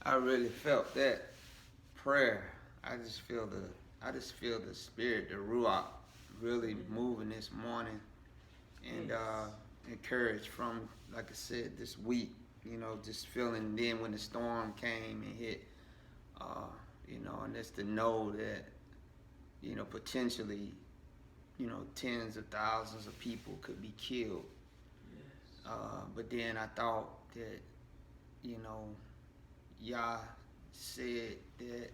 I really felt that prayer. I just feel the spirit, the ruach, really moving this morning, and encouraged from, like I said, this week. Just feeling. Then when the storm came and hit, and just to know that, potentially, tens of thousands of people could be killed. Yes. But then I thought that, Yah said that,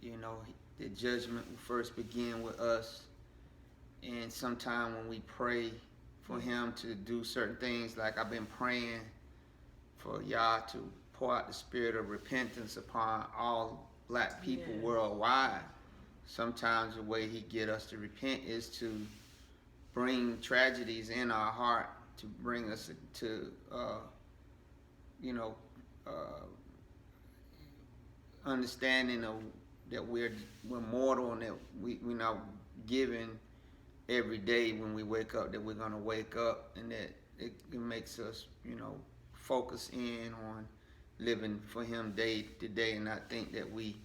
the judgment will first begin with us. And sometime when we pray for him to do certain things, like I've been praying for Yah to pour out the spirit of repentance upon all black people worldwide. Sometimes the way he get us to repent is to bring tragedies in our heart, to bring us to, understanding of that we're mortal, and that we're not given every day when we wake up that we're going to wake up, and that it makes us, focus in on living for him day to day, and not think that we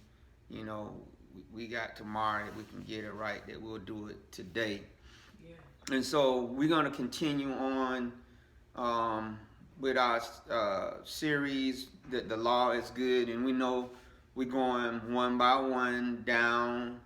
got tomorrow, that we can get it right, that we'll do it today. Yeah. And so we're going to continue on with our series that the law is good, and we know we're going one by one down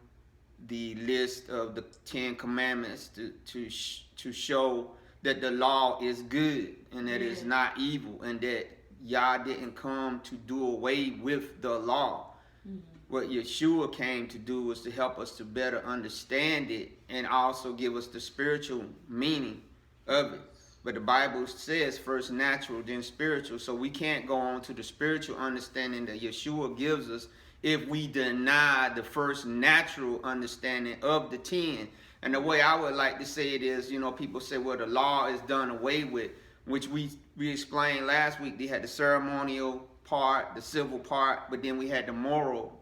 the list of the 10 commandments to show that the law is good and that it's not evil, and that Yah didn't come to do away with the law. Mm-hmm. What Yeshua came to do was to help us to better understand it and also give us the spiritual meaning of it. But the Bible says first natural, then spiritual. So we can't go on to the spiritual understanding that Yeshua gives us if we deny the first natural understanding of the 10. And the way I would like to say it is, people say, well, the law is done away with, which we explained last week. They had the ceremonial part, the civil part, but then we had the moral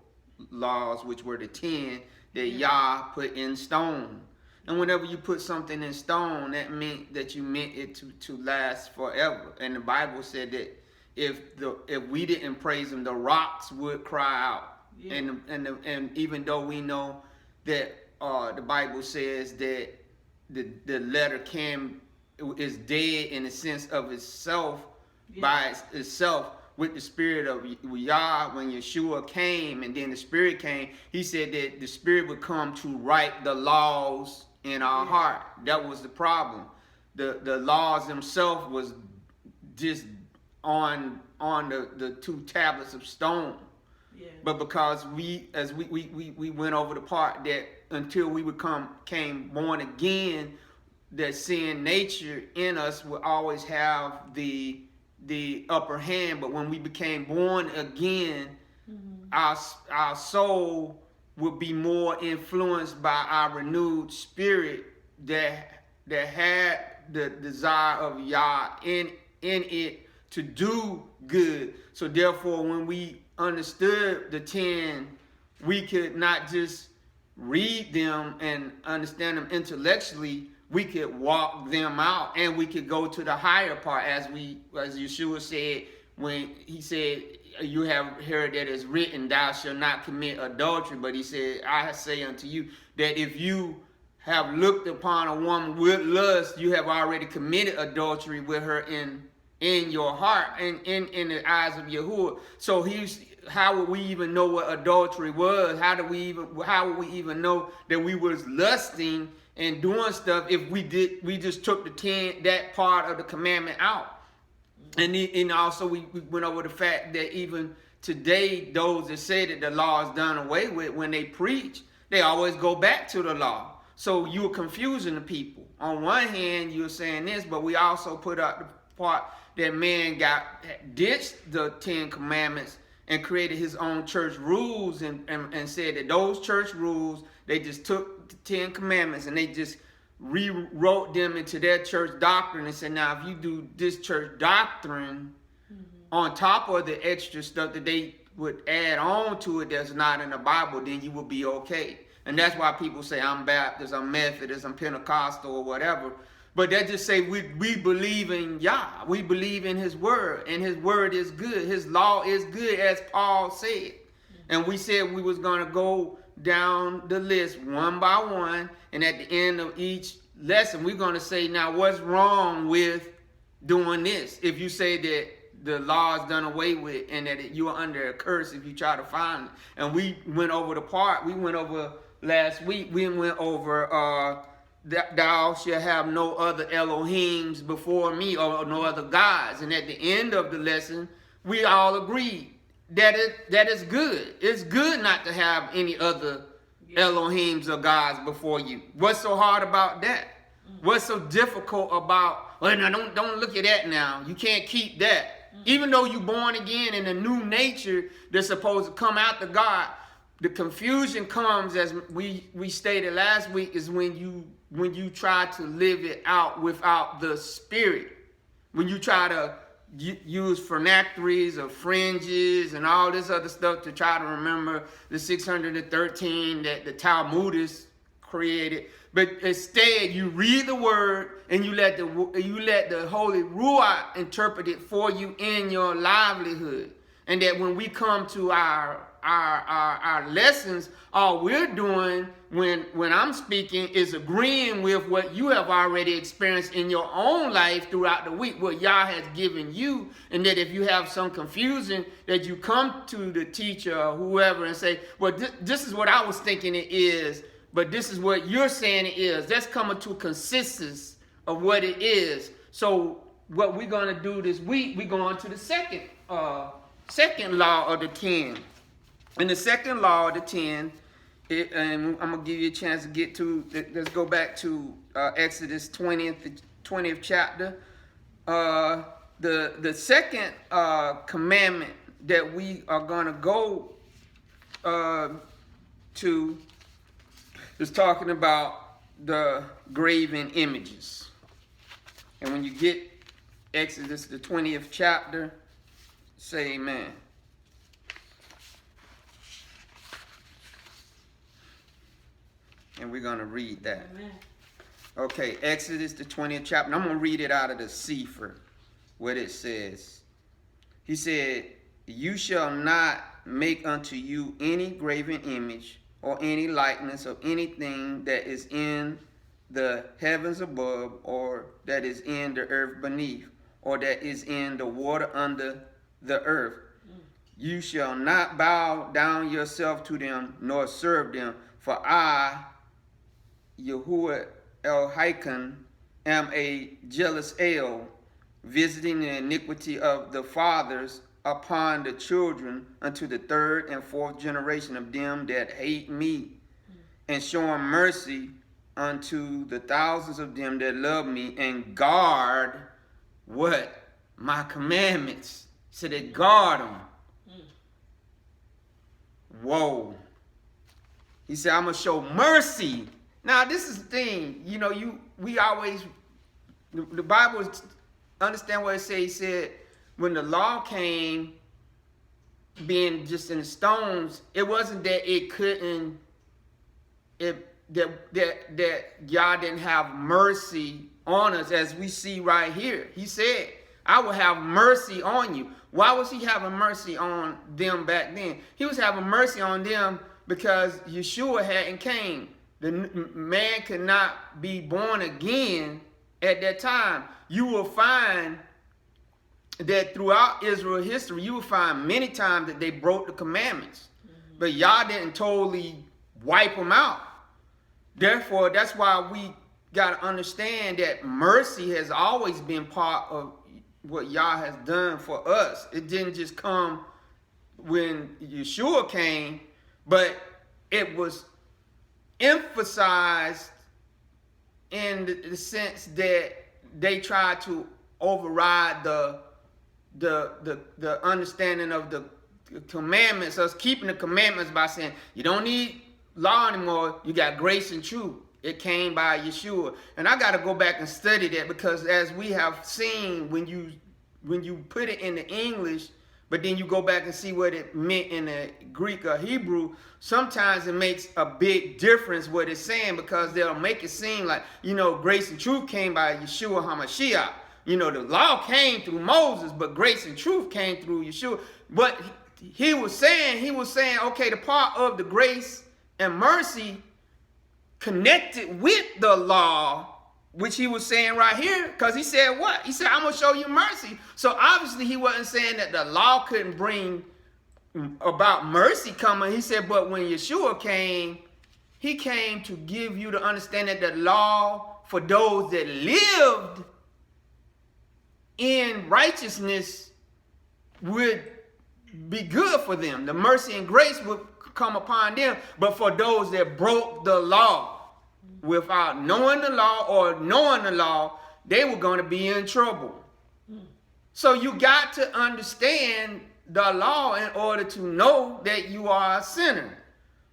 laws, which were the 10 that Yah put in stone. And whenever you put something in stone, that meant that you meant it to last forever. And the Bible said that if we didn't praise him, the rocks would cry out. Yeah. And even though we know that the Bible says that the letter is dead in the sense of itself, by itself, with the spirit of Yah, when Yeshua came and then the spirit came, he said that the spirit would come to write the laws in our heart. That was the problem. The laws themselves was just on the 2 tablets of stone. But because we went over the part that until we came born again, that sin nature in us would always have the upper hand. But when we became born again, our soul would be more influenced by our renewed spirit that had the desire of Yah in it to do good. So therefore, when we understood the 10, we could not just read them and understand them intellectually. We could walk them out, and we could go to the higher part, as Yeshua said when he said, you have heard that it's written, thou shalt not commit adultery. But he said, I say unto you that if you have looked upon a woman with lust, you have already committed adultery with her in your heart and in the eyes of Yahuwah. So how would we even know what adultery was? How would we even know that we was lusting and doing stuff if we just took the 10, that part of the commandment out? And also we went over the fact that even today, those that say that the law is done away with, when they preach, they always go back to the law. So you were confusing the people. On one hand, you were saying this, but we also put out the part that man ditched the 10 commandments and created his own church rules, and said that those church rules, they just took the 10 commandments and they just rewrote them into their church doctrine and said, now if you do this church doctrine on top of the extra stuff that they would add on to it that's not in the Bible, then you will be okay. And that's why people say, I'm Baptist, I'm Methodist, I'm Pentecostal, or whatever. But that just say we believe in Yah. We believe in his word, and his word is good. His law is good, as Paul said. And we said we was going to go down the list one by one, and at the end of each lesson, we're going to say, now what's wrong with doing this? If you say that the law is done away with and that you are under a curse if you try to find it. And we went over the part, we went over last week, we went over thou shalt have no other Elohims before me, or no other gods. And at the end of the lesson, we all agreed that is good. It's good not to have any other Elohims or gods before you. What's so hard about that? What's so difficult about, well, now don't look at that now. You can't keep that. Even though you're born again in a new nature that's supposed to come out to God, the confusion comes, as we stated last week, is when you try to live it out without the Spirit. When you try to use phylacteries or fringes and all this other stuff to try to remember the 613 that the Talmudists created. But instead, you read the word and you let the Holy Ruach interpret it for you in your livelihood. And that when we come to our lessons, all we're doing when I'm speaking is agreeing with what you have already experienced in your own life throughout the week, what Yah has given you. And that if you have some confusion, that you come to the teacher or whoever and say, well, this is what I was thinking it is, but this is what you're saying it is. That's coming to a consensus of what it is. So what we're going to do this week, we're going to the second law of the 10. And the second law of the 10, and I'm going to give you a chance to get to, let's go back to Exodus 20th chapter. The second commandment that we are going to go to is talking about the graven images. And when you get Exodus, the 20th chapter, say amen. And we're going to read that. Amen. Okay, Exodus, the 20th chapter. And I'm going to read it out of the Sefer, what it says. He said, you shall not make unto you any graven image or any likeness of anything that is in the heavens above, or that is in the earth beneath, or that is in the water under the earth. You shall not bow down yourself to them, nor serve them. For I, Yahuwah El-Hakan, am a jealous El, visiting the iniquity of the fathers upon the children unto the third and fourth generation of them that hate me, and showing mercy unto the thousands of them that love me and guard what? My commandments. So they guard them. Whoa. He said, I'm going to show mercy. Now, this is the thing. You know, we always, the Bible, understand what it says. He said, when the law came, being just in the stones, it wasn't that it couldn't, that God didn't have mercy on us, as we see right here. He said, I will have mercy on you. Why was he having mercy on them back then? He was having mercy on them because Yeshua hadn't came. The man could not be born again at that time. You will find that throughout Israel history, you will find many times that they broke the commandments. But Yah didn't totally wipe them out. Therefore, that's why we got to understand that mercy has always been part of what Yah has done for us. It didn't just come when Yeshua came, but it was emphasized in the sense that they tried to override the understanding of the commandments, us keeping the commandments by saying you don't need law anymore, you got grace and truth. It came by Yeshua. And I got to go back and study that, because as we have seen, when you put it in the English, But then you go back and see what it meant in the Greek or Hebrew. Sometimes it makes a big difference what it's saying, because they'll make it seem like, grace and truth came by Yeshua HaMashiach. The law came through Moses, but grace and truth came through Yeshua. But he was saying, okay, the part of the grace and mercy connected with the law, which he was saying right here, because he said what? He said, I'm going to show you mercy. So obviously he wasn't saying that the law couldn't bring about mercy coming. He said, but when Yeshua came, he came to give you to understand that the law for those that lived in righteousness would be good for them. The mercy and grace would come upon them. But for those that broke the law without knowing the law or knowing the law, they were going to be in trouble. So you got to understand the law in order to know that you are a sinner.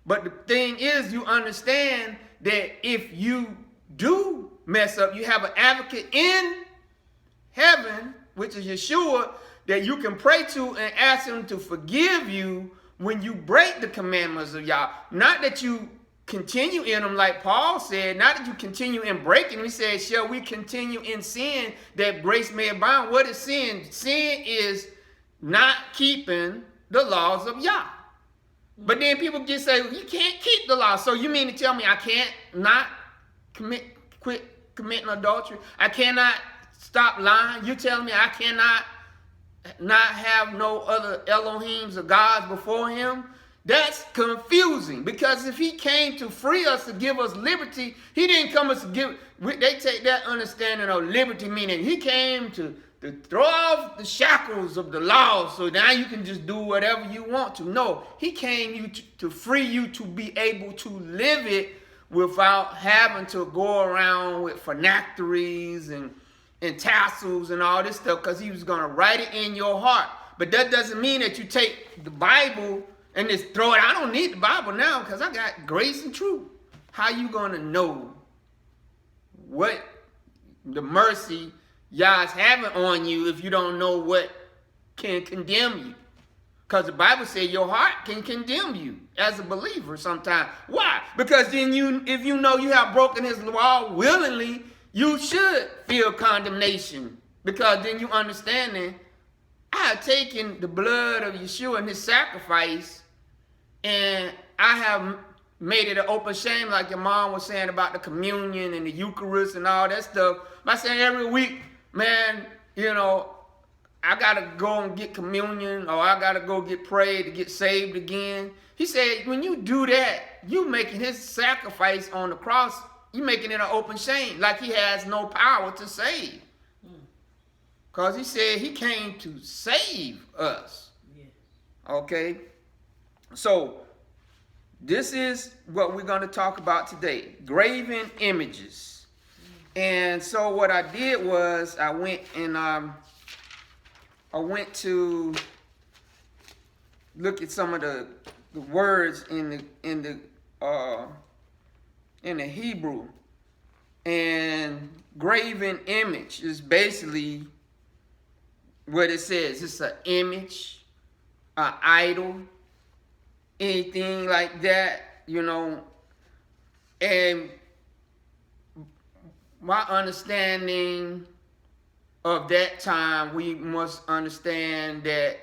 But the thing is, you understand that if you do mess up, you have an advocate in heaven, which is Yeshua, that you can pray to and ask him to forgive you when you break the commandments of Yah. Not that you continue in them, like Paul said, not that you continue in breaking them. He said, shall we continue in sin that grace may abound? What is sin? Sin is not keeping the laws of Yah. But then people just say, you can't keep the law. So you mean to tell me I can't not quit committing adultery? I cannot stop lying? You telling me I cannot not have no other Elohims or gods before him? That's confusing, because if he came to free us, to give us liberty, he didn't come us to give. They take that understanding of liberty, meaning he came to throw off the shackles of the law so now you can just do whatever you want to. No, he came to free you to be able to live it without having to go around with phylacteries and tassels and all this stuff, because he was going to write it in your heart. But that doesn't mean that you take the Bible and just throw it. I don't need the Bible now because I got grace and truth. How you going to know what the mercy Yah's having on you if you don't know what can condemn you? Because the Bible says your heart can condemn you as a believer sometimes. Why? Because then if you know you have broken his law willingly, you should feel condemnation, because then you understand that I have taken the blood of Yeshua and his sacrifice, and I have made it an open shame, like your mom was saying about the communion and the Eucharist and all that stuff. By saying every week, man, I got to go and get communion, or I got to go get prayed to get saved again. He said, when you do that, you making his sacrifice on the cross, you making it an open shame, like he has no power to save. Because he said he came to save us. Yeah. Okay? So, this is what we're going to talk about today. Graven images. And so what I did was I went to look at some of the words in the Hebrew. And graven image is basically what it says. It's an image, an idol, anything like that, And my understanding of that time, we must understand that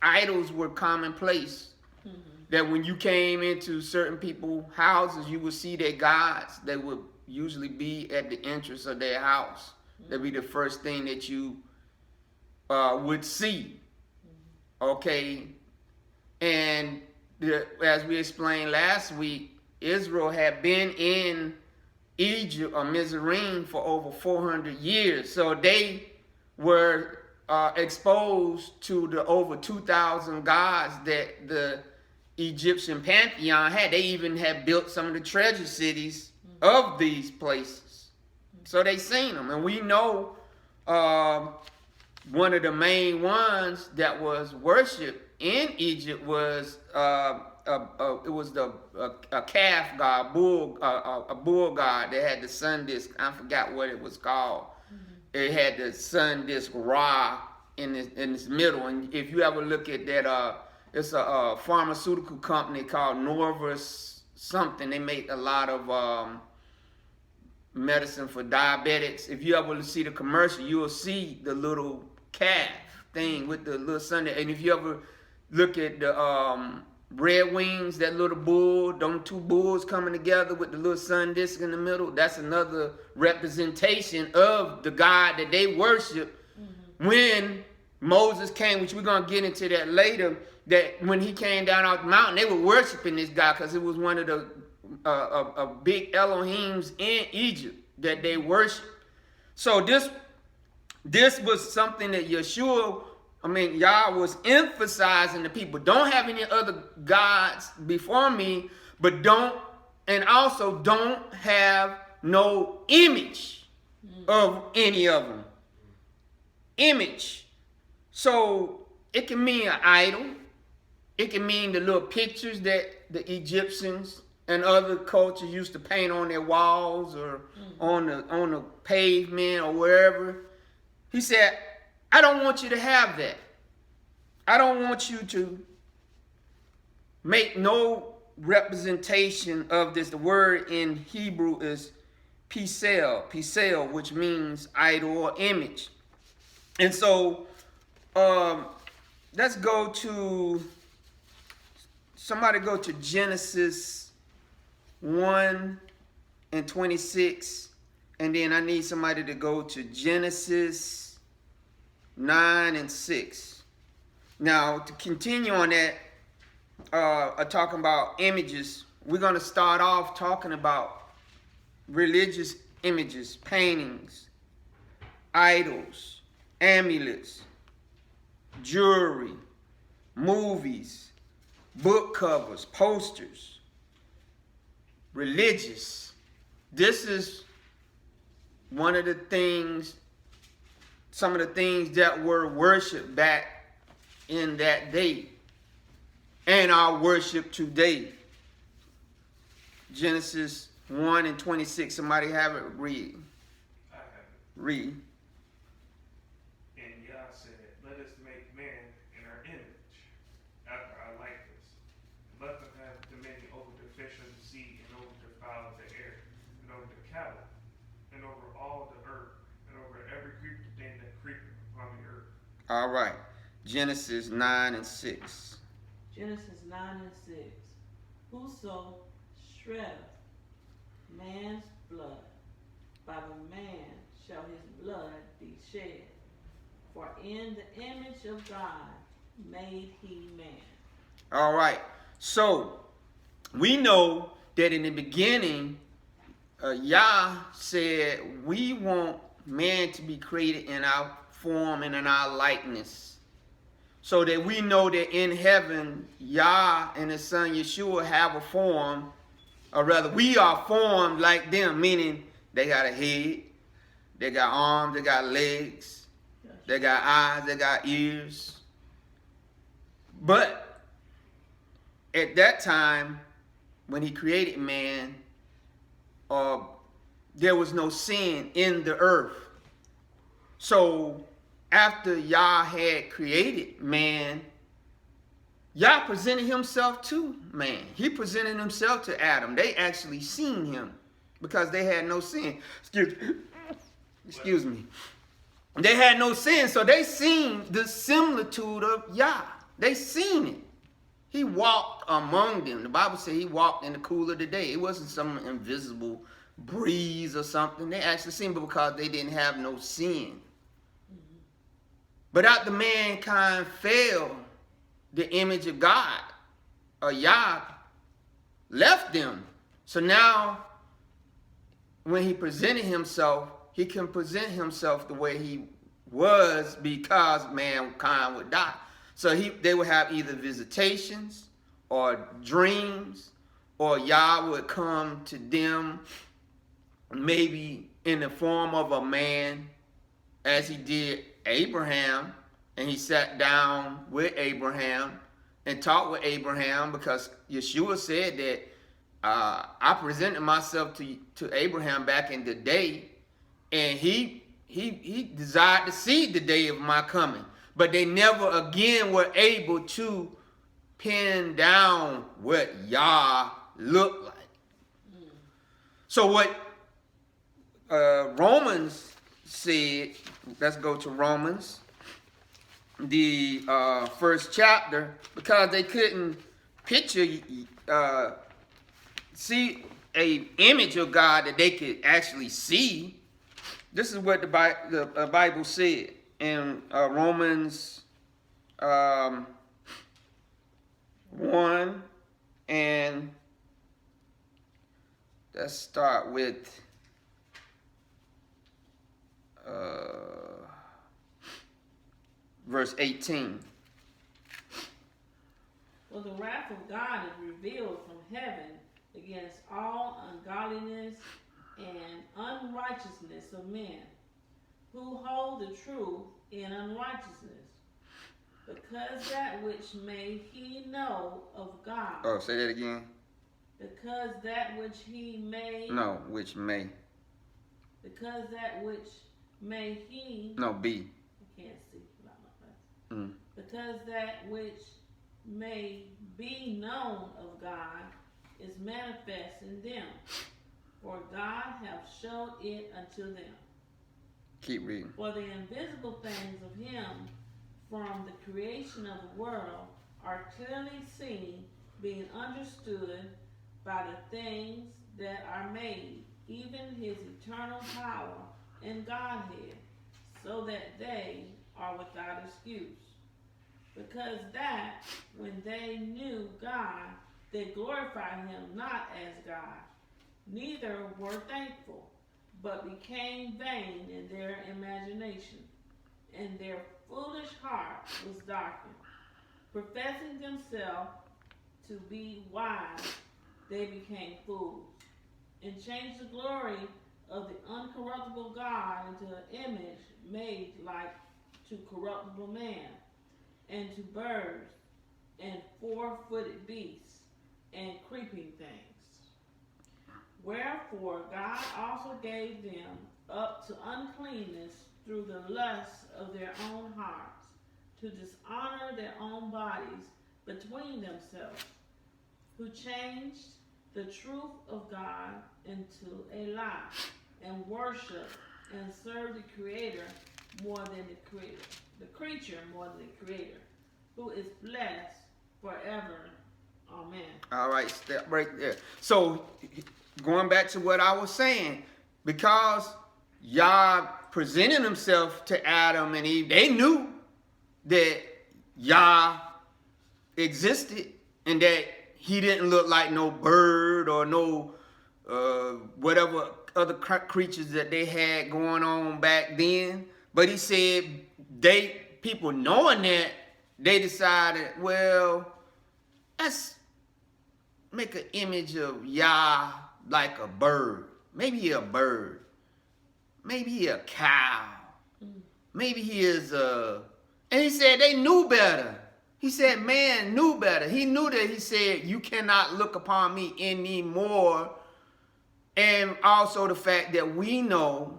idols were commonplace. Mm-hmm. That when you came into certain people's houses, you would see their gods. They would usually be at the entrance of their house. Mm-hmm. That'd be the first thing that you would see. Mm-hmm. Okay? And as we explained last week, Israel had been in Egypt or Mizraim for over 400 years. So they were exposed to the over 2,000 gods that the Egyptian pantheon had. They even had built some of the treasure cities of these places. So they seen them. And we know one of the main ones that was worshipped in Egypt was a calf god, a bull god that had the sun disk. I forgot what it was called. Mm-hmm. It had the sun disk Ra in this middle. And if you ever look at that, it's a pharmaceutical company called Norvis something. They make a lot of medicine for diabetics. If you ever see the commercial, you will see the little calf thing with the little sun. And if you ever look at the Red Wings, that little bull, them two bulls coming together with the little sun disk in the middle, that's another representation of the God that they worship. When Moses came, which we're going to get into that later, that when he came down off the mountain, they were worshiping this God because it was one of the big Elohims in Egypt that they worshiped. So this was something that Yah was emphasizing to people. Don't have any other gods before me, but don't have no image of any of them. Image. So it can mean an idol. It can mean the little pictures that the Egyptians and other cultures used to paint on their walls or on the pavement or wherever. He said, I don't want you to have that. I don't want you to make no representation of this. The word in Hebrew is pisel, which means idol or image. And so let's go to Genesis 1:26, and then I need somebody to go to Genesis 9:6. Now, to continue on that, talking about images, we're going to start off talking about religious images, paintings, idols, amulets, jewelry, movies, book covers, posters, religious. This is some of the things that were worshipped back in that day and are worshipped today. Genesis 1:26. Somebody have it read. I have it. Read. And Yah said, let us make man in our image, after our likeness. Let them have dominion over the fish of the sea, and over the fowl of the air, and over the cattle, and over all the earth, and over every creeping thing that creepeth upon the earth. All right. Genesis 9:6. Genesis 9:6. Whoso shreddeth man's blood, by the man shall his blood be shed. For in the image of God made he man. All right. So we know that in the beginning, Yah said we want man to be created in our form and in our likeness. So that we know that in heaven, Yah and his son Yeshua have a form, or rather we are formed like them, meaning they got a head, they got arms, they got legs, they got eyes, they got ears. But at that time, when he created man, there was no sin in the earth. So after Yah had created man, Yah presented himself to man. He presented himself to Adam. They actually seen him because they had no sin. Excuse me. They had no sin, so they seen the similitude of Yah. They seen it. He walked among them. The Bible said he walked in the cool of the day. It wasn't some invisible breeze or something. They actually seen it because they didn't have no sin. But after mankind fell, the image of God, or Yah, left them. So now, when he presented himself, he can present himself the way he was because mankind would die. So they would have either visitations or dreams, or Yah would come to them maybe in the form of a man, as he did Abraham, and he sat down with Abraham and talked with Abraham, because Yeshua said that I presented myself to Abraham back in the day, and he desired to see the day of my coming. but they never again were able to pin down what Yah looked like. So what Romans said, let's go to Romans, the first chapter, because they couldn't picture, see a image of God that they could actually see. This is what the Bible said in Romans 1, and let's start with verse 18. For the wrath of God is revealed from heaven against all ungodliness and unrighteousness of men, who hold the truth in unrighteousness, because that which may he know of God. Oh, say that again. Because that which he may. No, which may. Because that which may he. No, be. I can't see without my glasses. Because that which may be known of God is manifest in them, for God hath showed it unto them. Keep reading. For the invisible things of him from the creation of the world are clearly seen, being understood by the things that are made, even his eternal power and Godhead, so that they are without excuse. Because that, when they knew God, they glorified him not as God, neither were thankful, but became vain in their imagination, and their foolish heart was darkened. Professing themselves to be wise, they became fools, and changed the glory of the uncorruptible God into an image made like to corruptible man, and to birds, and four-footed beasts, and creeping things. Wherefore God also gave them up to uncleanness through the lusts of their own hearts, to dishonor their own bodies between themselves, who changed the truth of God into a lie, and worship and serve the Creator more than the creature more than the Creator, who is blessed forever. Amen. All right, step right there. So, going back to what I was saying, because Yah presented himself to Adam and Eve, they knew that Yah existed and that he didn't look like no bird or no whatever other creatures that they had going on back then. But he said people knowing that, they decided, well, let's make an image of Yah like a bird. Maybe he a bird. Maybe he a cow. Maybe he is a... And he said they knew better. He said man knew better. He knew that. He said, you cannot look upon me anymore. And also the fact that we know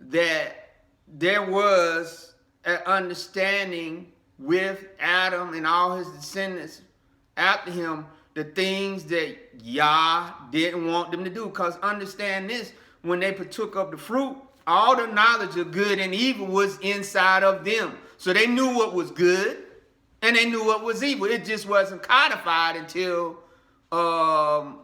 that there was an understanding with Adam and all his descendants after him, the things that Yah didn't want them to do. Because understand this, when they partook of the fruit, all the knowledge of good and evil was inside of them. So they knew what was good and they knew what was evil. It just wasn't codified until Mount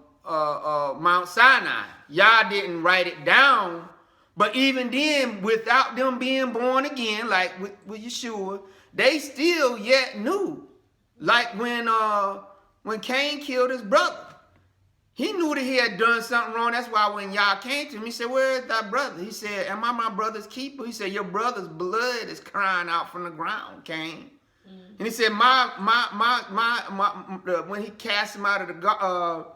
Sinai. Yah didn't write it down. But even then, without them being born again, like with Yeshua, they still yet knew. Like when Cain killed his brother. He knew that he had done something wrong. That's why when Yah came to him, he said, where is thy brother? He said, am I my brother's keeper? He said, your brother's blood is crying out from the ground, Cain. And he said, when he cast him out of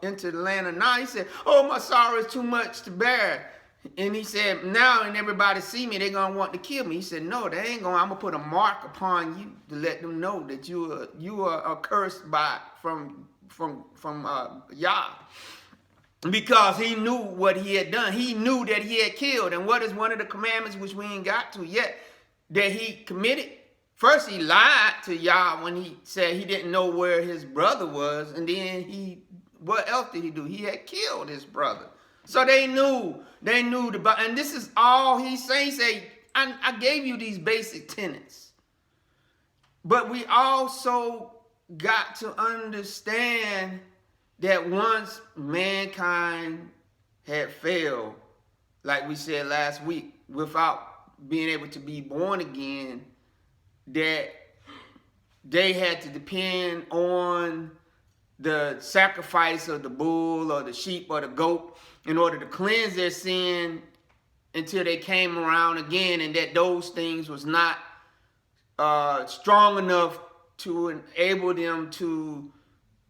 into the land of Nod, he said, oh, my sorrow is too much to bear. And he said, now and everybody see me, they're going to want to kill me. He said, no, they ain't going. I'm going to put a mark upon you to let them know that you are cursed from Yah. Because he knew what he had done. He knew that he had killed. And what is one of the commandments, which we ain't got to yet, that he committed? First, he lied to Yah when he said he didn't know where his brother was. And then what else did he do? He had killed his brother. So they knew and this is all he's saying. He said, I gave you these basic tenets. But we also got to understand that once mankind had failed, like we said last week, without being able to be born again, that they had to depend on the sacrifice of the bull or the sheep or the goat in order to cleanse their sin until they came around again, and that those things was not strong enough to enable them to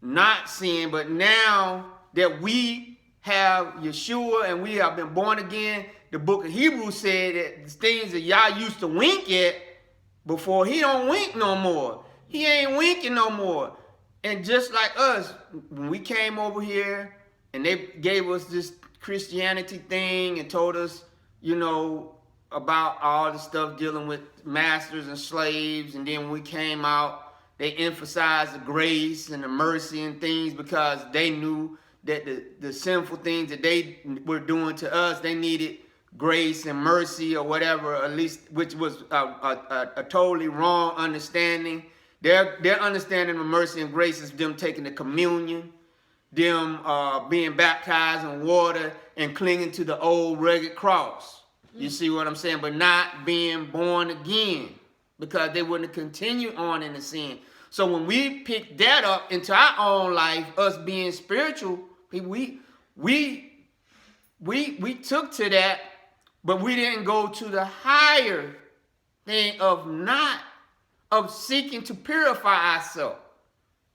not sin. But now that we have Yeshua and we have been born again, the book of Hebrews said that the things that Yah used to wink at before, he don't wink no more. He ain't winking no more. And just like us, when we came over here and they gave us this Christianity thing and told us, about all the stuff dealing with masters and slaves, and then when we came out, they emphasized the grace and the mercy and things because they knew that the sinful things that they were doing to us, they needed grace and mercy or whatever, at least, which was a totally wrong understanding. Their understanding of mercy and grace is them taking the communion, them being baptized in water and clinging to the old rugged cross. You see what I'm saying? But not being born again, because they wouldn't continue on in the sin. So when we pick that up into our own life, us being spiritual people, we took to that, but we didn't go to the higher thing of seeking to purify ourselves.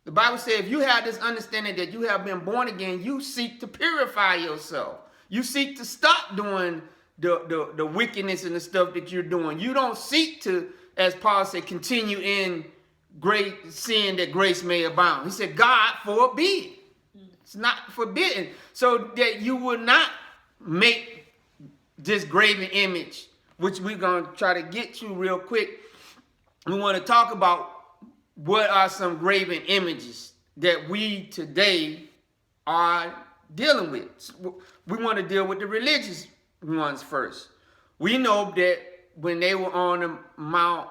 The Bible says if you have this understanding that you have been born again, you seek to purify yourself. You seek to stop doing the wickedness and the stuff that you're doing. You don't seek to, as Paul said, continue in great sin that grace may abound. He said, God forbid. It's not forbidden. So that you will not make this graven image, which we're going to try to get to real quick. We want to talk about what are some graven images that we today are dealing with. We want to deal with the religious ones first. We know that when they were on the Mount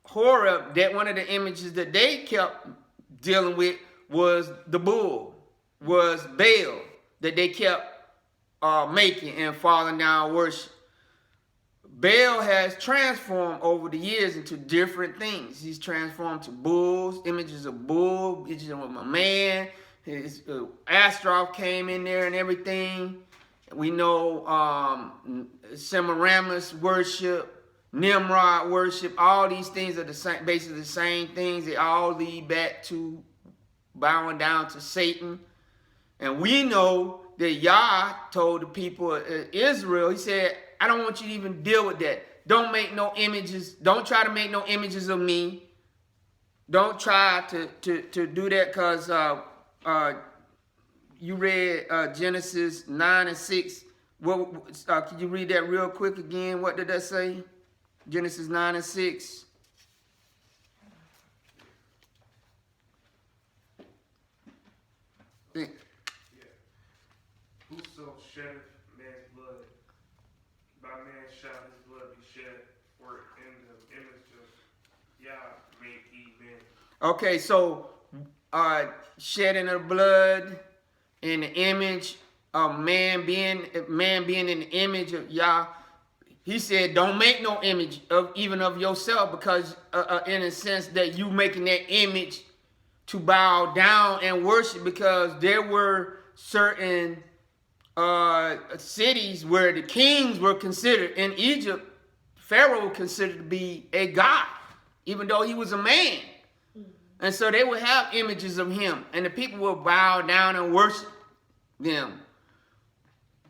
Horeb, that one of the images that they kept dealing with was the bull, was Baal, that they kept making and falling down worship. Baal has transformed over the years into different things. He's transformed to bulls, images of bull, images of a man. His Astroth came in there and everything. We know Semiramis worship, Nimrod worship. All these things are basically the same things. They all lead back to bowing down to Satan. And we know that Yah told the people of Israel, he said, I don't want you to even deal with that. Don't make no images. Don't try to make no images of me. Don't try to do that, because you read Genesis 9 and 6. Could you read that real quick again? What did that say? Genesis 9 and 6. Yeah. Whoso sheddeth man's blood, by man shall his blood be shed, for in the image of Yah made he men. Okay, so shedding of blood in the image of man being in the image of Yah. He said, don't make no image of even of yourself, because in a sense that you making that image to bow down and worship, because there were certain cities where the kings were considered. In Egypt, Pharaoh was considered to be a god, even though he was a man. And so they would have images of him, and the people would bow down and worship them.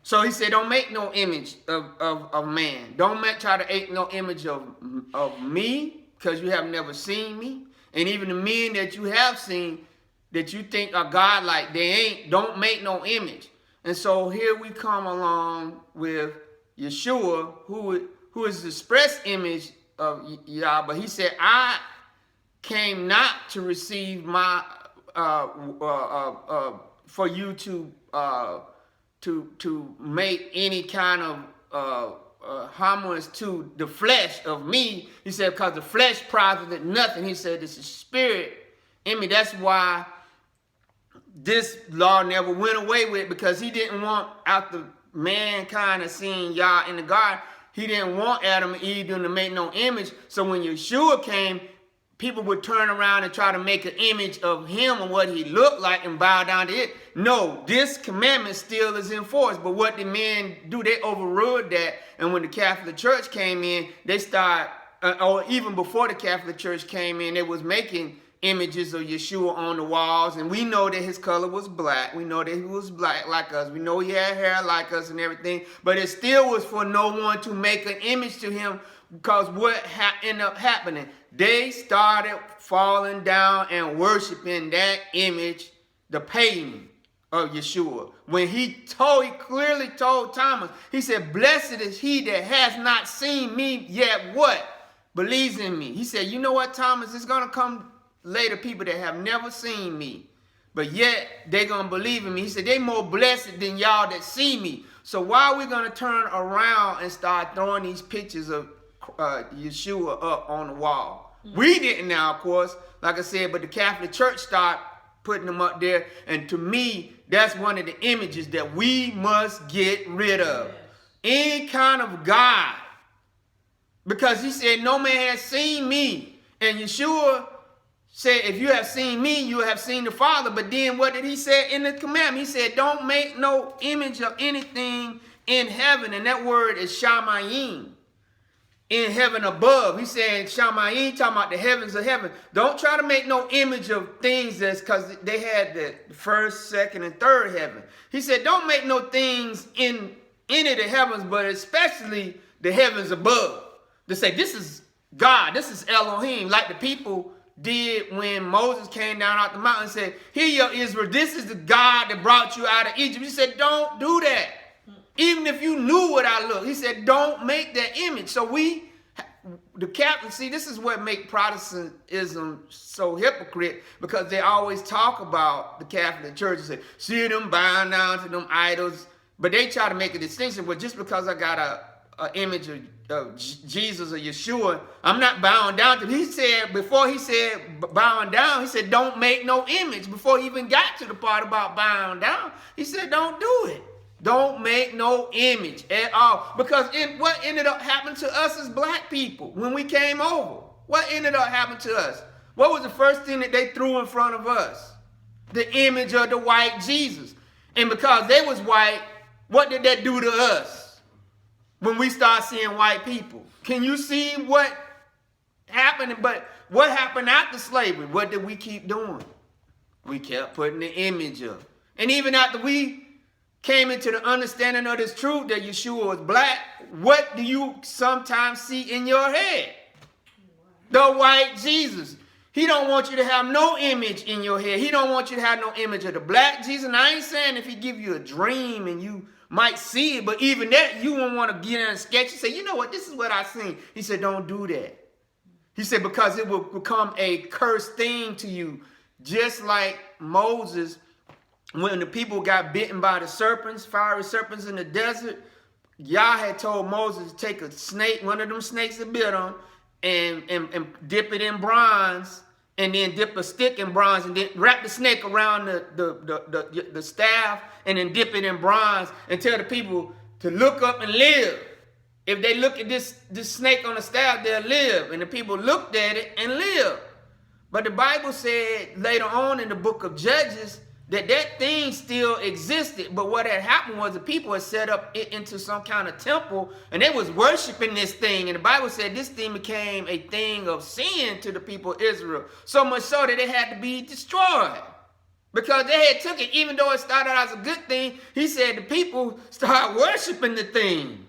So he said, don't make no image of man. Don't try to make no image of me, because you have never seen me. And even the men that you have seen that you think are godlike, they ain't. Don't make no image. And so here we come along with Yeshua, who is the express image of Yah. But he said, came not to receive my for you to make any kind of homage to the flesh of me. He said, because the flesh profited nothing. He said, it's the spirit in me. That's why this law never went away with, because he didn't want, after mankind of seeing Yah in the garden, he didn't want Adam and Eve to make no image. So when Yeshua came, people would turn around and try to make an image of him and what he looked like and bow down to it. No, this commandment still is in force. But what did men do? They overruled that. And when the Catholic Church came in, they started, or even before the Catholic Church came in, they was making images of Yeshua on the walls. And we know that his color was black. We know that he was black like us. We know he had hair like us and everything. But it still was for no one to make an image to him, because what ended up happening? They started falling down and worshiping that image, the pagan of Yeshua. When he clearly told Thomas, he said, blessed is he that has not seen me yet what? Believes in me. He said, you know what, Thomas? It's going to come later people that have never seen me, but yet they're going to believe in me. He said, they more blessed than y'all that see me. So why are we going to turn around and start throwing these pictures of Yeshua up on the wall? We didn't now, of course, like I said, but the Catholic Church started putting them up there. And to me, that's one of the images that we must get rid of. Any kind of God. Because he said, no man has seen me. And Yeshua said, if you have seen me, you have seen the Father. But then what did he say in the commandment? He said, don't make no image of anything in heaven. And that word is shamayim. In heaven above. He said shamayim, talking about the heavens of heaven. Don't try to make no image of things that's, because they had the first, second, and third heaven. He said, don't make no things in any of the heavens, but especially the heavens above. To say, this is God, this is Elohim, like the people did when Moses came down out the mountain and said, hear your Israel, this is the God that brought you out of Egypt. He said, don't do that. Even if you knew what I look, he said, don't make that image. So the Catholics, see, this is what makes Protestantism so hypocrite, because they always talk about the Catholic Church and say, see them bowing down to them idols. But they try to make a distinction. But just because I got an image of Jesus or Yeshua, I'm not bowing down to him. He said, before he said bowing down, he said, don't make no image. Before he even got to the part about bowing down, he said, don't do it. Don't make no image at all. Because what ended up happening to us as black people when we came over? What ended up happening to us? What was the first thing that they threw in front of us? The image of the white Jesus. And because they was white, what did that do to us when we start seeing white people? Can you see what happened? But what happened after slavery? What did we keep doing? We kept putting the image up. And even after we came into the understanding of this truth that Yeshua was black, what do you sometimes see in your head? The white Jesus. He don't want you to have no image in your head. He don't want you to have no image of the black Jesus. And I ain't saying if he give you a dream and you might see it, but even that, you won't want to get in and sketch and say, you know what, this is what I seen. He said, don't do that. He said, because it will become a cursed thing to you. Just like Moses, when the people got bitten by the serpents, fiery serpents in the desert, Yah had told Moses to take a snake, one of them snakes that bit on, and dip it in bronze, and then dip a stick in bronze, and then wrap the snake around the staff, and then dip it in bronze, and tell the people to look up and live. If they look at this snake on the staff, they'll live. And the people looked at it and lived. But the Bible said later on in the book of Judges that thing still existed. But what had happened was the people had set up it into some kind of temple, and they was worshiping this thing. And the Bible said this thing became a thing of sin to the people of Israel. So much so that it had to be destroyed. Because they had took it, even though it started out as a good thing, he said the people started worshiping the thing.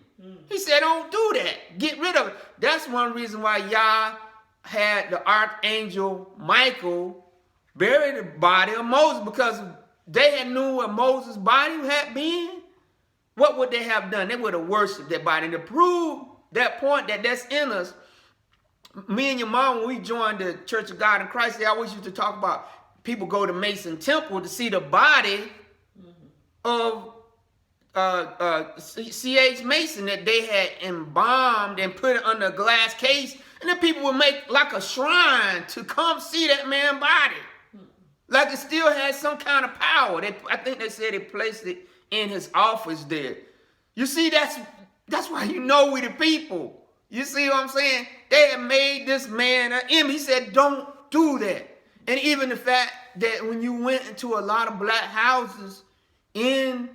He said, don't do that. Get rid of it. That's one reason why Yah had the archangel Michael bury the body of Moses, because they had knew where Moses' body had been. What would they have done? They would have worshipped that body. And to prove that point that that's in us, me and your mom, when we joined the Church of God in Christ, they always used to talk about people go to Mason Temple to see the body of C.H. Mason that they had embalmed and put it under a glass case. And then people would make like a shrine to come see that man's body. Like it still has some kind of power. I think they said they placed it in his office there. You see, that's why you know we the people. You see what I'm saying? They had made this man an image. He said, don't do that. And even the fact that when you went into a lot of black houses in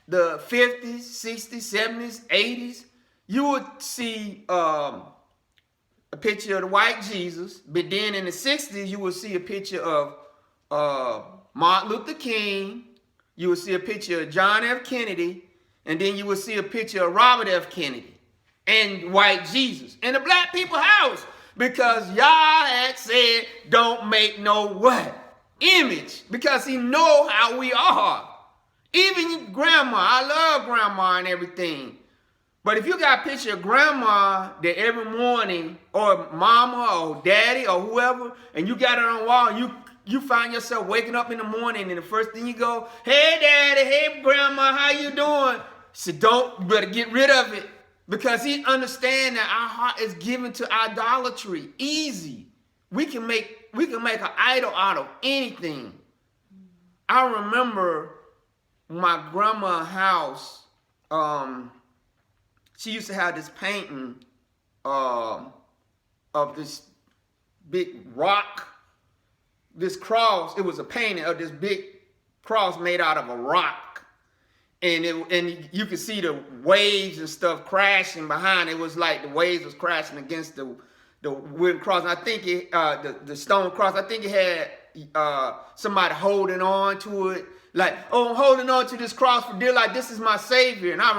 the 50s, 60s, 70s, 80s, you would see a picture of the white Jesus. But then in the 60s, you would see a picture of Martin Luther King. You would see a picture of John F. Kennedy. And then you would see a picture of Robert F. Kennedy and white Jesus in the black people's house. Because y'all had said, don't make no what? Image. Because he know how we are. Even grandma. I love grandma and everything. But if you got a picture of grandma that every morning, or mama or daddy or whoever, and you got it on the wall, you find yourself waking up in the morning and the first thing you go, hey daddy, hey grandma, how you doing? He said, you better get rid of it. Because he understands that our heart is given to idolatry. Easy. We can make an idol out of anything. I remember my grandma's house, she used to have this painting of this big rock, this cross. It was a painting of this big cross made out of a rock. And you could see the waves and stuff crashing behind. It was like the waves was crashing against the wooden cross. And I think the stone cross, I think it had somebody holding on to it. Like, oh, I'm holding on to this cross for dear life. This is my Savior. And I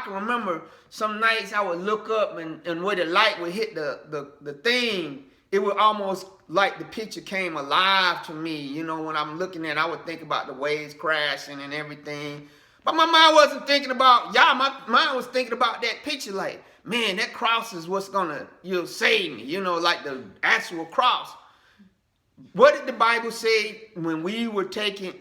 can remember some nights I would look up and where the light would hit the thing, it would almost like the picture came alive to me. You know, when I'm looking at it, I would think about the waves crashing and everything. But my mind wasn't thinking about y'all. My mind was thinking about that picture like, man, that cross is what's going to save me. You know, like the actual cross. What did the Bible say when we were taking,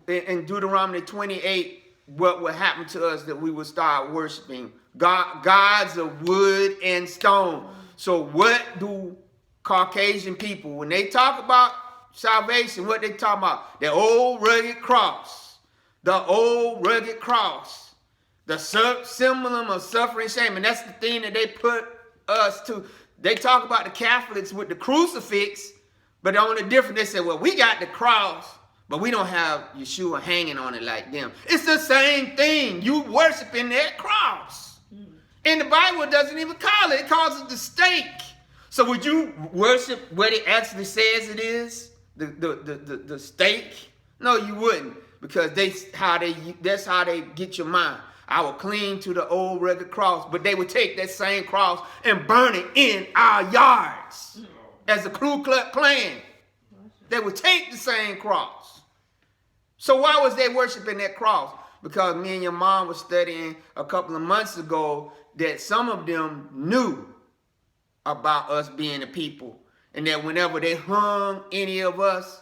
in Deuteronomy 28, what would happen to us that we would start worshiping? Gods of wood and stone. So what do Caucasian people, when they talk about salvation, what they talk about? The old rugged cross. The old rugged cross. The symbol of suffering and shame. And that's the thing that they put us to. They talk about the Catholics with the crucifix. But the only difference, they said, well, we got the cross, but we don't have Yeshua hanging on it like them. It's the same thing. You worshiping that cross. And the Bible doesn't even call it. It calls it the stake. So would you worship what it actually says it is? The stake? No, you wouldn't. Because that's how they get your mind. I will cling to the old rugged cross. But they would take that same cross and burn it in our yards. As a Ku Klux Klan. They would take the same cross. So why was they worshiping that cross? Because me and your mom was studying a couple of months ago that some of them knew about us being the people. And that whenever they hung any of us,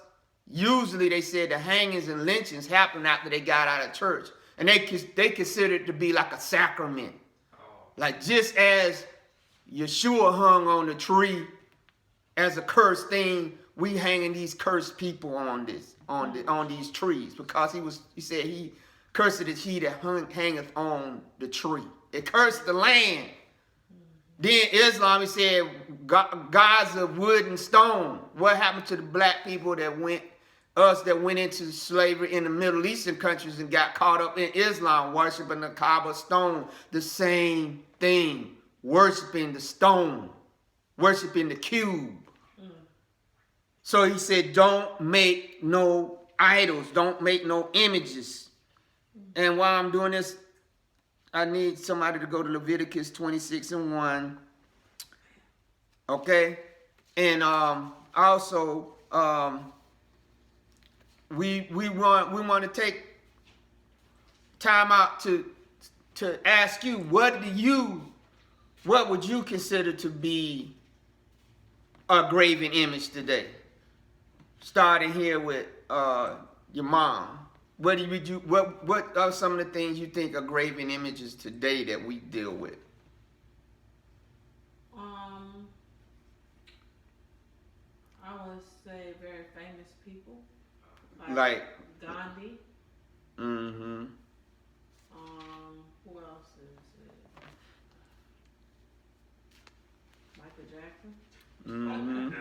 usually they said the hangings and lynchings happened after they got out of church. And they considered it to be like a sacrament. Like just as Yeshua hung on the tree as a cursed thing, we hanging these cursed people on these trees. Because he said he cursed is he that hangeth on the tree. It cursed the land. Then Islam, he said, gods of wood and stone. What happened to the black people that went into slavery in the Middle Eastern countries and got caught up in Islam, worshiping the Kaaba stone? The same thing. Worshiping the stone. Worshiping the cube. So he said, don't make no idols. Don't make no images. And while I'm doing this, I need somebody to go to Leviticus 26:1. Okay? And also, we want to take time out to ask you, what do you what would you consider to be a graven image today? Starting here with your mom. What are some of the things you think are graven images today that we deal with? I would say very famous people. Like Gandhi. Mm-hmm. Who else is it? Michael Jackson. Mm-hmm.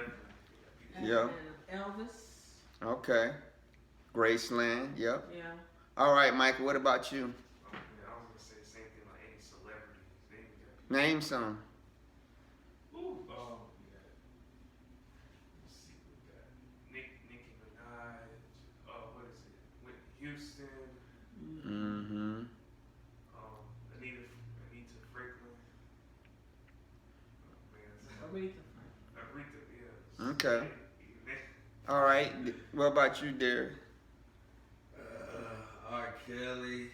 And Yeah. Elvis. Okay. Graceland. Yep. Yeah. All right, Michael. What about you? Yeah, I was gonna say the same thing like any celebrities. Name some. Ooh, yeah. Let's see what we got. Nicki Minaj. What is it? Whitney Houston. Mm-hmm. Anita Franklin. Oh, man. Aretha, yeah. Okay. All right. What about you, Derek? R. Kelly.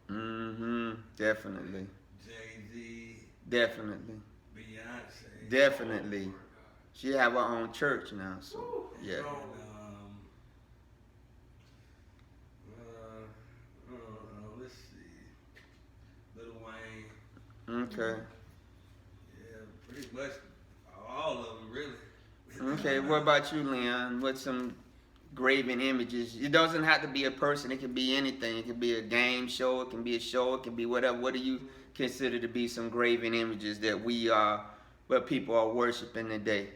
Mm-hmm. Definitely. Jay-Z. Definitely. Beyonce. Definitely. She have her own church now, so yeah. And, let's see. Lil Wayne. Okay. Yeah, pretty much all of them, really. Okay. What about you, Leon? What's some graven images? It doesn't have to be a person. It can be anything. It can be a game show. It can be a show. It can be whatever. What do you consider to be some graven images that we are, what people are worshiping today?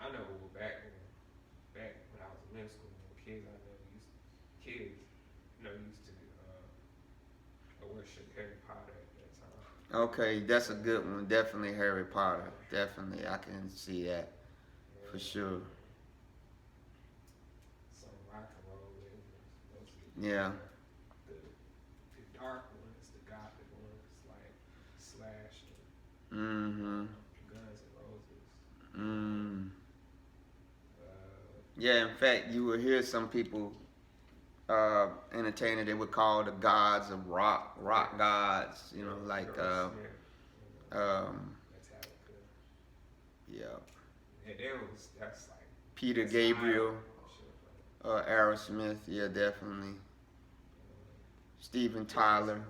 I know back when I was in middle school, kids used to worship Harry Potter at that time. Okay, that's a good one. Definitely Harry Potter. Definitely, I can see that for sure. Some rock and roll those Yeah. the dark ones, the gothic ones, like Slash Mm-hmm. and Guns N' Roses. Mm. Yeah, in fact, you will hear some people entertainer they would call the gods of rock gods, you know, like Metallica. yeah, And that's like Peter that's Gabriel, high, Aerosmith, yeah, definitely. Steven Tyler,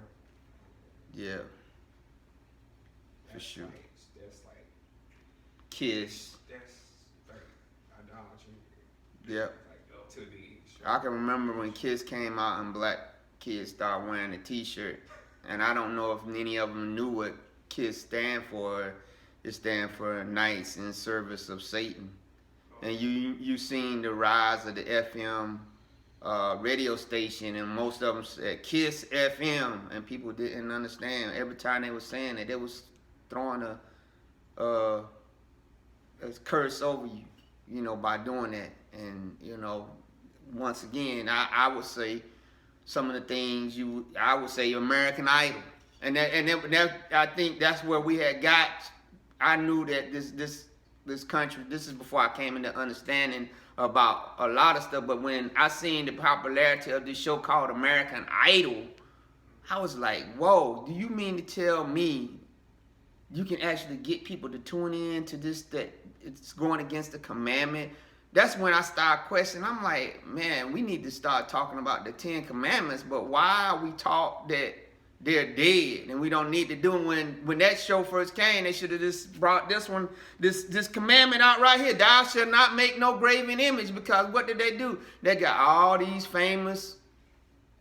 yeah, for that's sure. That's like Kiss, that's like idolatry. yep. Like to the I can remember when Kiss came out and black kids started wearing a t-shirt, and I don't know if any of them knew what Kiss stand for. It stand for Knights in Service of Satan. And you seen the rise of the FM radio station, and most of them said Kiss FM, and people didn't understand. Every time they were saying it, they was throwing a curse over you, you know, by doing that. And you know, once again, I would say some of the things I would say American Idol, and that I think that's where we had got. I knew that this country. This is before I came into understanding about a lot of stuff. But when I seen the popularity of this show called American Idol, I was like, whoa! Do you mean to tell me you can actually get people to tune in to this, that it's going against the commandment? That's when I started questioning. I'm like, man, we need to start talking about the 10 Commandments, but why are we taught that they're dead and we don't need to do them? When that show first came, they should have just brought this commandment out right here. Thou shalt not make no graven image, because what did they do? They got all these famous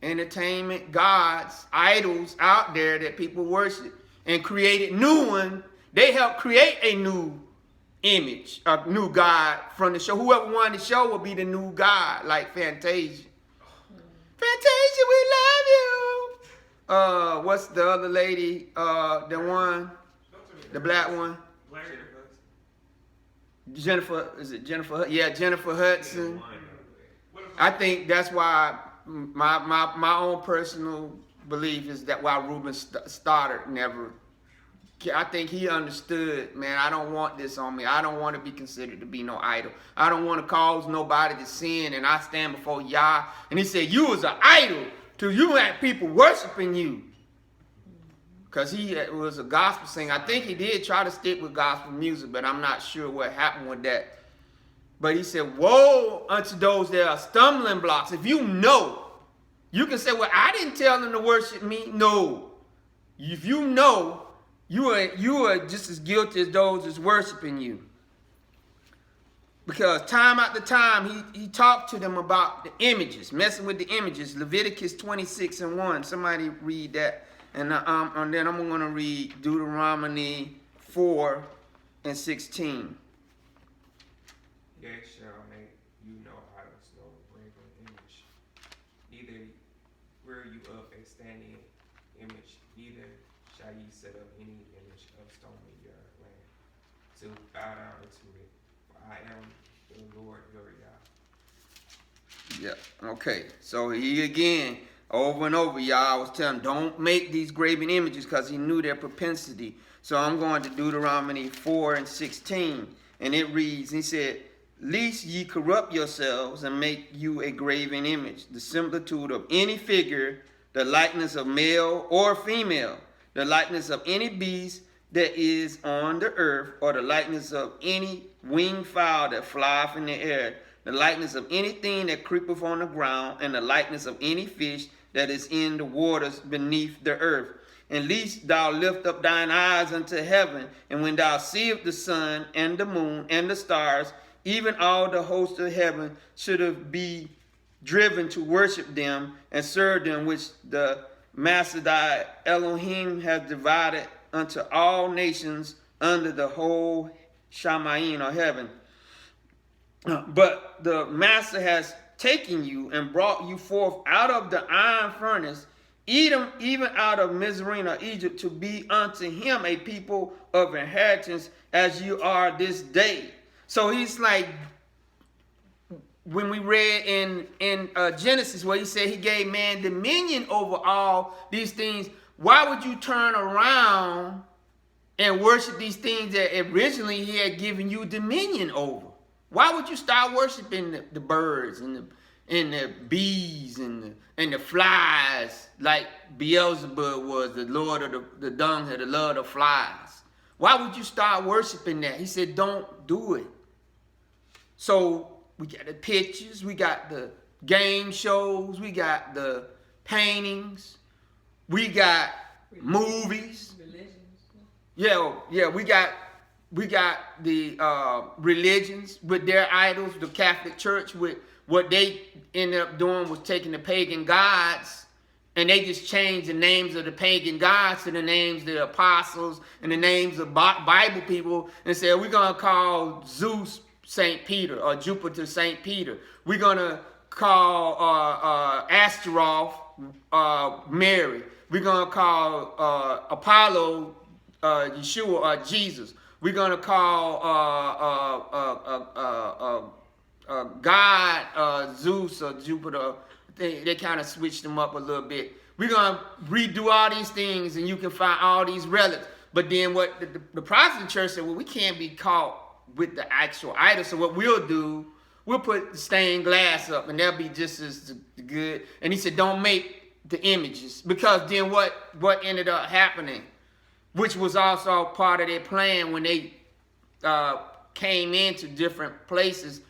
entertainment gods, idols out there that people worship, and created new one. They helped create a new image, a new god from the show. Whoever won the show will be the new god, like Fantasia. Fantasia, we love you. What's the other lady? The one, the black one. Jennifer, is it Jennifer? Yeah, Jennifer Hudson. I think that's why my own personal belief is that why Ruben Stoddard never I think he understood, man, I don't want this on me. I don't want to be considered to be no idol. I don't want to cause nobody to sin, and I stand before Yah. And he said, you was an idol till you had people worshiping you. Because he was a gospel singer. I think he did try to stick with gospel music, but I'm not sure what happened with that. But he said, woe unto those that are stumbling blocks. If you know, you can say, well, I didn't tell them to worship me. No. If you know, you are just as guilty as those that's worshiping you. Because time after time, he talked to them about the images, messing with the images. Leviticus 26:1. Somebody read that. And then I'm going to read Deuteronomy 4:16. Yea, shall make you no idols, no graven image. Neither rear you up a standing image, neither shall ye set up any image of stone in your land, to bow down unto it. For I am the Lord your Yah. Yeah, okay. So he again, over and over, Yah was telling him, don't make these graven images, because he knew their propensity. So I'm going to Deuteronomy 4:16, and it reads, he said, lest ye corrupt yourselves and make you a graven image, the similitude of any figure, the likeness of male or female, the likeness of any beast that is on the earth, or the likeness of any winged fowl that flieth in the air, the likeness of anything that creepeth on the ground, and the likeness of any fish that is in the waters beneath the earth. And lest thou lift up thine eyes unto heaven, and when thou seest the sun and the moon and the stars, even all the hosts of heaven should be driven to worship them and serve them, which the Master thy Elohim has divided unto all nations under the whole Shamayim or heaven. But the Master has taken you and brought you forth out of the iron furnace, even out of Mizraim or Egypt, to be unto him a people of inheritance, as you are this day. So he's like, when we read in Genesis, where he said he gave man dominion over all these things, why would you turn around and worship these things that originally he had given you dominion over? Why would you start worshiping the birds and the bees and the flies, like Beelzebub was the lord of the dunghill, the lord of flies? Why would you start worshiping that? He said, don't do it. So we got the pictures, we got the game shows, we got the paintings, we got movies. Yeah, we got the religions with their idols. The Catholic Church, with what they ended up doing was taking the pagan gods, and they just changed the names of the pagan gods to the names of the apostles and the names of Bible people, and said, we're going to call Zeus St. Peter, or Jupiter St. Peter. We're going to call Astaroth Mary. We're going to call Apollo Yeshua or Jesus. We're going to call God Zeus or Jupiter. They kind of switched them up a little bit. We're going to redo all these things, and you can find all these relics. But then what the Protestant church said, well, we can't be caught with the actual idol. So what we'll do, we'll put the stained glass up, and that'll be just as good. And he said, don't make the images. Because then what ended up happening, which was also part of their plan when they came into different places,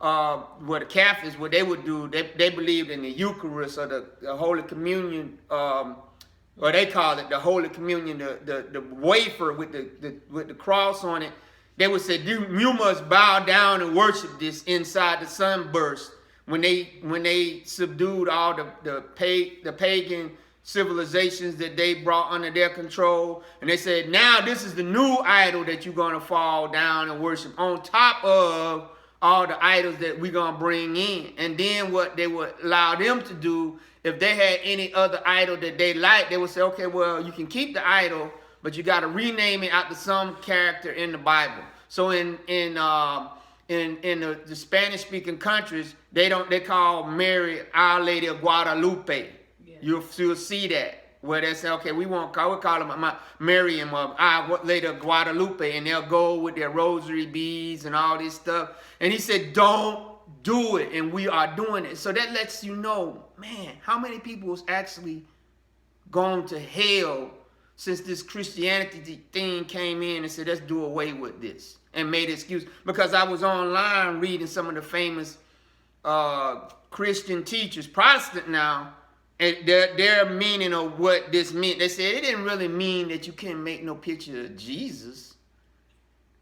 where the Catholics, what they would do, they believed in the Eucharist or the Holy Communion, or they call it the Holy Communion, the wafer with the cross on it. They would say, you must bow down and worship this inside the sunburst. When they subdued all the pagan civilizations that they brought under their control, and they said, now this is the new idol that you're going to fall down and worship on top of all the idols that we're going to bring in. And then what they would allow them to do, if they had any other idol that they liked, they would say, okay, well, you can keep the idol, but you got to rename it after some character in the Bible. So in the Spanish-speaking countries, they call Mary Our Lady of Guadalupe. Yeah. You'll see that where they say, okay, we call them Miriam or later Guadalupe, and they'll go with their rosary beads and all this stuff. And he said, don't do it, and we are doing it. So that lets you know, man, how many people is actually gone to hell since this Christianity thing came in and said, let's do away with this, and made excuse. Because I was online reading some of the famous Christian teachers, Protestant now, and their meaning of what this meant. They said it didn't really mean that you can't make no picture of Jesus,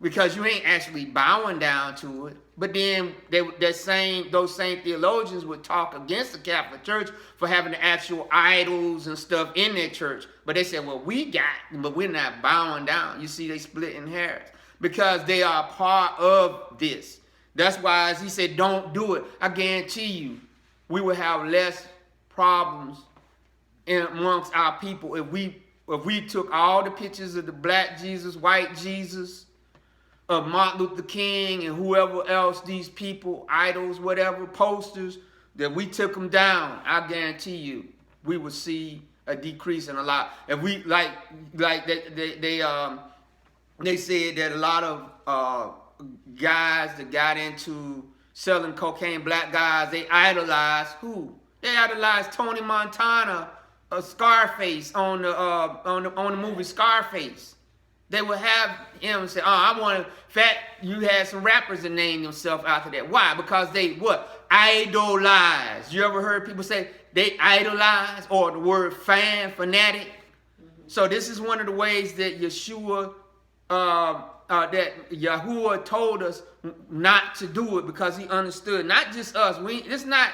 because you ain't actually bowing down to it. But then those same theologians would talk against the Catholic Church for having the actual idols and stuff in their church. But they said, well, we got, but we're not bowing down. You see, they split in hairs because they are part of this. That's why, as he said, don't do it. I guarantee you, we will have less problems amongst our people if we took all the pictures of the black Jesus, white Jesus, of Martin Luther King and whoever else, these people, idols, whatever, posters, that we took them down. I guarantee you, we would see a decrease in a lot. If we they said that a lot of guys that got into selling cocaine, black guys, they idolize who? They idolize Tony Montana, Scarface on the movie Scarface. They would have him say, you had some rappers that named themselves after that. Why? Because they what? Idolize. You ever heard people say they idolize, or the word fanatic? Mm-hmm. So this is one of the ways that Yahuwah told us not to do it, because he understood, not just us. It's not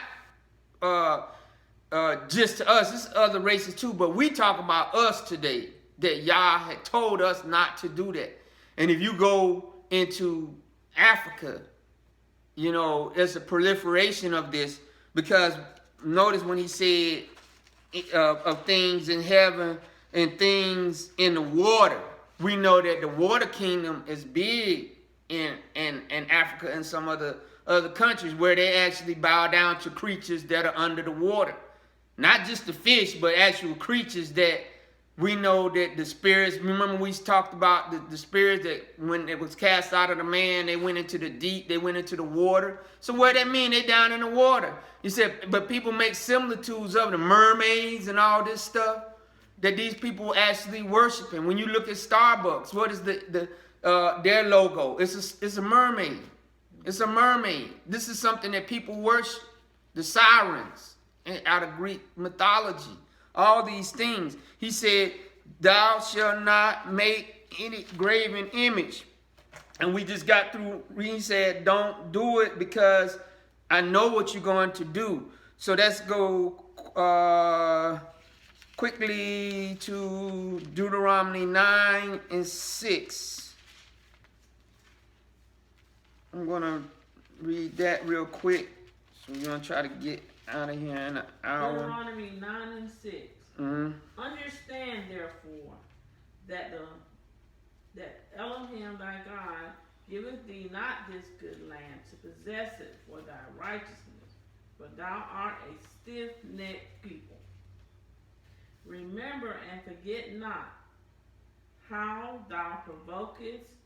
just to us, it's other races too, but we talk about us today, that Yah had told us not to do that. And if you go into Africa, you know, there's a proliferation of this, because notice when he said of things in heaven and things in the water, we know that the water kingdom is big in Africa and some other countries, where they actually bow down to creatures that are under the water. Not just the fish, but actual creatures that we know that the spirits, remember we talked about the spirits that when it was cast out of the man, they went into the deep, they went into the water. So what that mean? They down in the water. He said, but people make similitudes of the mermaids and all this stuff that these people actually worshiping. When you look at Starbucks, what is their logo? It's a mermaid. It's a mermaid. This is something that people worship. The sirens out of Greek mythology. All these things. He said, thou shalt not make any graven image. And we just got through, he said, don't do it because I know what you're going to do. So let's go quickly to Deuteronomy 9 and 6. I'm going to read that real quick. So we're going to try to get out of here in an hour. Deuteronomy 9 and 6. Mm-hmm. Understand, therefore, that Elohim thy God giveth thee not this good land to possess it for thy righteousness, for thou art a stiff-necked people. Remember and forget not how thou provokest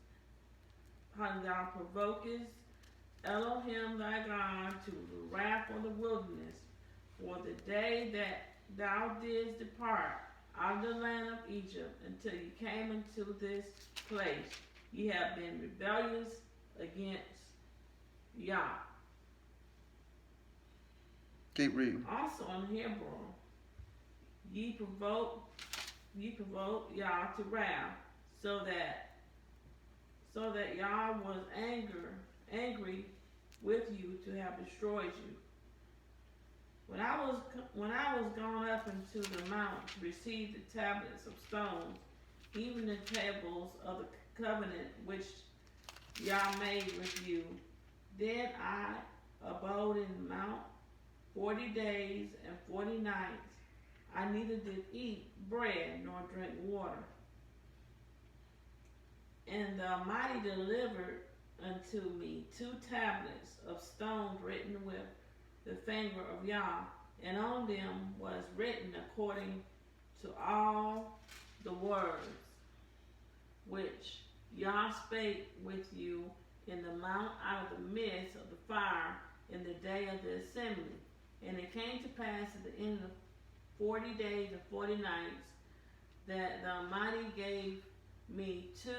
Elohim thy God to the wrath of the wilderness, for the day that thou didst depart out of the land of Egypt until you came into this place. Ye have been rebellious against Yah. Keep reading. Also in Hebrew, ye provoke Yah to wrath, so that Yah was angry with you to have destroyed you. When I was gone up into the mount to receive the tablets of stone, even the tables of the covenant which Yah made with you, then I abode in the mount 40 days and 40 nights. I neither did eat bread nor drink water. And the Almighty delivered unto me 2 tablets of stone written with the finger of Yah, and on them was written according to all the words which Yah spake with you in the mount out of the midst of the fire in the day of the assembly. And it came to pass at the end of 40 days and 40 nights that the Almighty gave me 2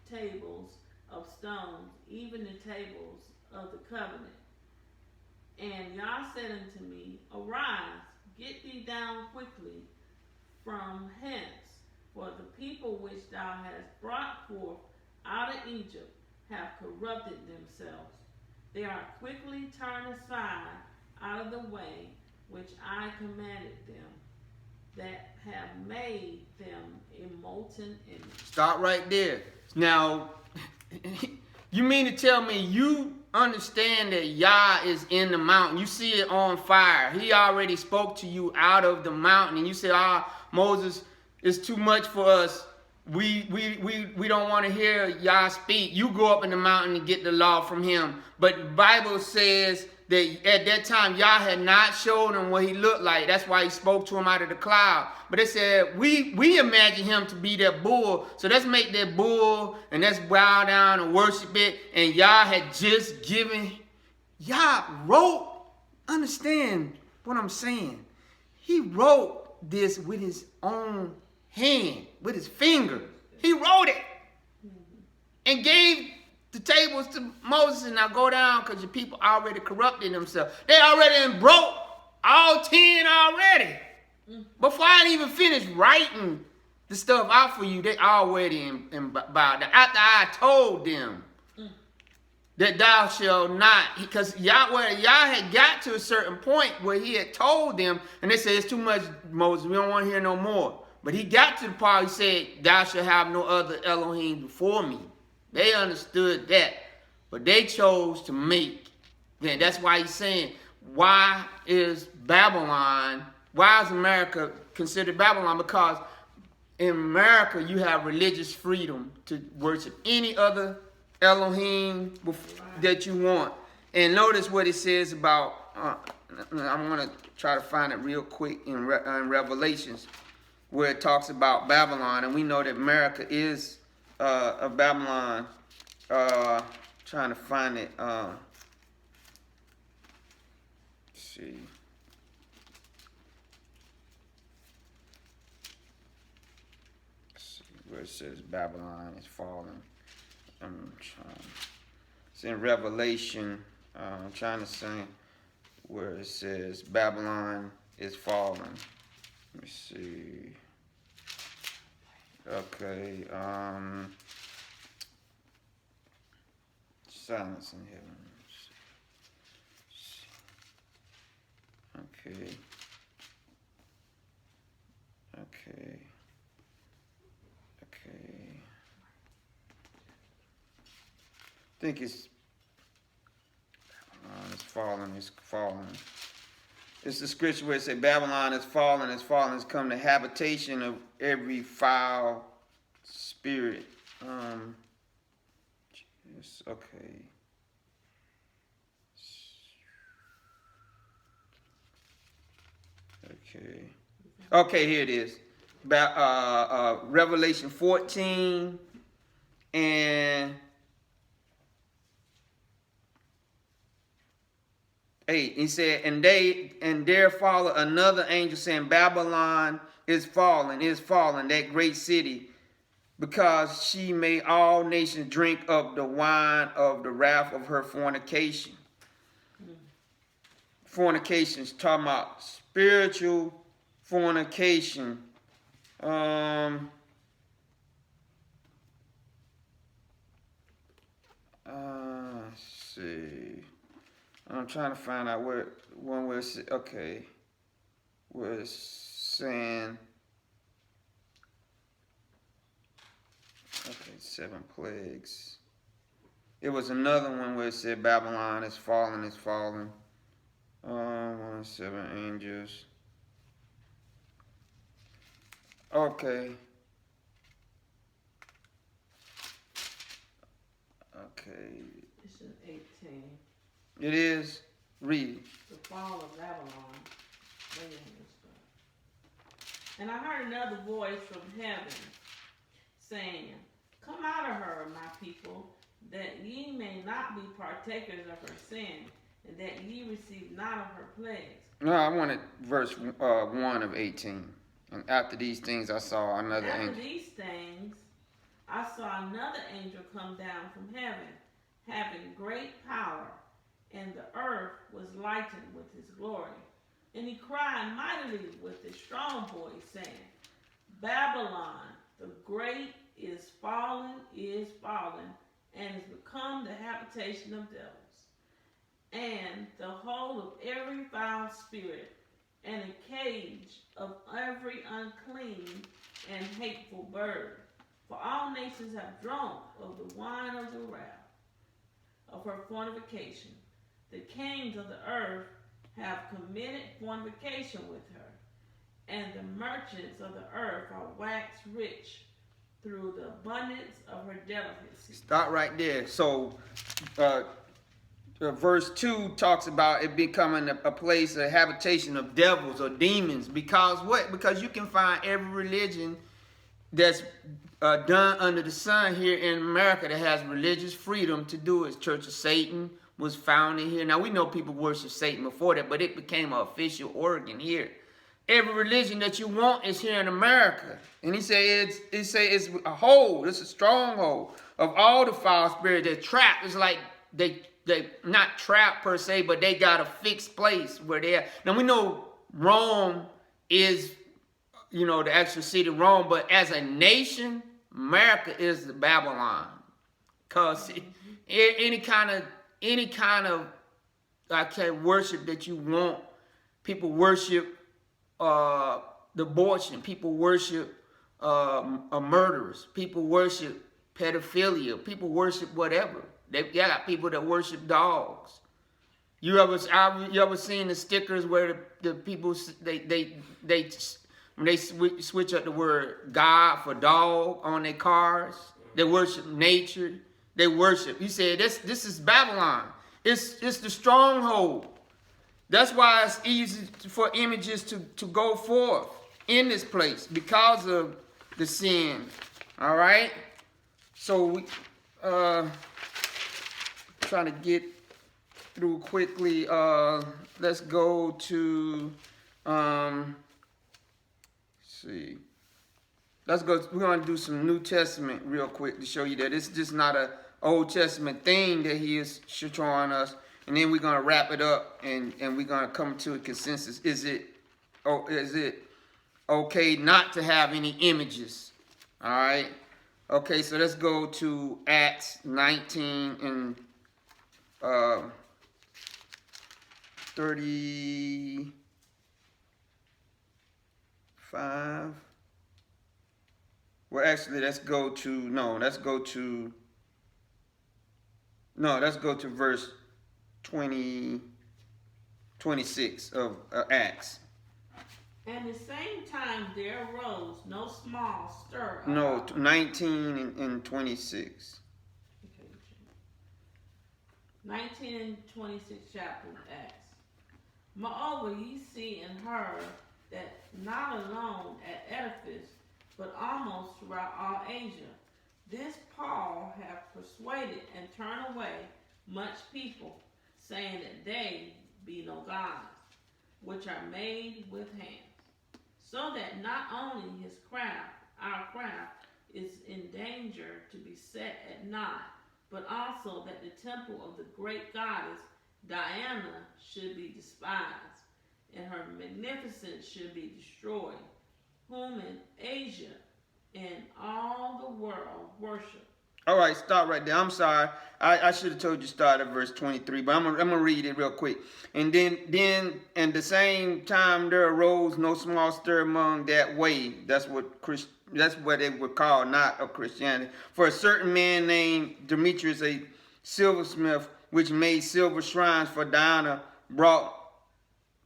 tables of stones, even the tables of the covenant. And Yah said unto me, Arise, get thee down quickly from hence, for the people which thou hast brought forth out of Egypt have corrupted themselves. They are quickly turned aside out of the way which I commanded them, that have made them a molten image. Stop right there. Now, you mean to tell me you understand that Yah is in the mountain? You see it on fire. He already spoke to you out of the mountain, and you say, Moses, it's too much for us. We don't want to hear Yah speak. You go up in the mountain and get the law from him. But the Bible says that at that time Yah had not showed him what he looked like. That's why he spoke to him out of the cloud. But it said we imagine him to be that bull. So let's make that bull and let's bow down and worship it. And Yah had just given. Yah wrote. Understand what I'm saying? He wrote this with his own hand, with his finger. He wrote it and gave the tables to Moses. And now go down because your people already corrupted themselves. They already broke all 10 already. Before I even finished writing the stuff out for you, they already bowed down. After I told them that thou shalt not, because Yah had got to a certain point where he had told them, and they said, it's too much, Moses, we don't want to hear no more. But he got to the part, he said, thou shalt have no other Elohim before me. They understood that. But they chose to make. Then that's why he's saying, why is America considered Babylon? Because in America, you have religious freedom to worship any other Elohim that you want. And notice what it says about, I'm going to try to find it real quick in Revelations, where it talks about Babylon. And we know that America is a Babylon. Trying to find it. Let's see. Where it says Babylon is fallen. It's in Revelation. I'm trying to say where it says Babylon is fallen. Let me see. Okay. Silence in heaven. Okay. Okay. I think it's fallen, it's fallen. It's the scripture where it says Babylon is fallen, it's come the habitation of every foul spirit. Okay. Okay, here it is. Revelation 14 and 8. He said, and there followed another angel saying, Babylon is fallen, that great city, because she made all nations drink of the wine of the wrath of her fornication. Fornication is talking about spiritual fornication. Let's see. I'm trying to find out where it's, okay, where it's saying, okay, 7 plagues. It was another one where it said Babylon is fallen, 7 angels. Okay. It's in 18. It is. Read. The fall of Babylon. And I heard another voice from heaven saying, Come out of her, my people, that ye may not be partakers of her sin, and that ye receive not of her plagues. No, I wanted verse 1 of 18. And after these things I saw another After angel. these things, I saw another angel come down from heaven, having great power, and the earth was lightened with his glory. And he cried mightily with a strong voice, saying, Babylon, the great is fallen, and is become the habitation of devils, and the whole of every foul spirit, and a cage of every unclean and hateful bird. For all nations have drunk of the wine of the wrath of her fornication. The kings of the earth have committed fornication with her, and the merchants of the earth are waxed rich through the abundance of her delicacy. Stop right there. So, verse 2 talks about it becoming a place, a habitation of devils or demons. Because what? Because you can find every religion that's done under the sun here in America that has religious freedom to do it. Church of Satan was founded here. Now, we know people worship Satan before that, but it became an official organ here. Every religion that you want is here in America. And he said it's a hold, it's a stronghold of all the foul spirits that trapped. It's like they not trapped per se, but they got a fixed place where they are. Now we know Rome is, the actual city of Rome, but as a nation, America is the Babylon. Cause any kind of worship that you want, people worship abortion, people worship murderers, people worship pedophilia, people worship whatever. They got people that worship dogs. You ever seen the stickers where the people they when they switch up the word God for dog on their cars? They worship nature. They worship. He said this is Babylon. It's the stronghold. That's why it's easy for images to go forth in this place because of the sin. All right. So we trying to get through quickly. Let's go to see. Let's go. We're gonna do some New Testament real quick to show you that it's just not a Old Testament thing that he is showing us. And then we're going to wrap it up and we're going to come to a consensus. Is it okay not to have any images? All right. Okay, so let's go to Acts 19 and 35. Well, actually, let's go to verse 26 of Acts. And the same time there arose no small stir. No, 19 and 26. Okay, 19 and 26 chapter of Acts. Moreover, ye see and heard that not alone at Ephesus, but almost throughout all Asia, this Paul hath persuaded and turned away much people, saying that they be no gods, which are made with hands, so that not only his craft, our craft, is in danger to be set at naught, but also that the temple of the great goddess Diana should be despised, and her magnificence should be destroyed, whom in Asia and all the world worship. All right, stop right there. I'm sorry. I should have told you start at verse 23, but I'm gonna read it real quick. And then at the same time there arose no small stir among that way. That's what they would call not of Christianity. For a certain man named Demetrius, a silversmith, which made silver shrines for Diana, brought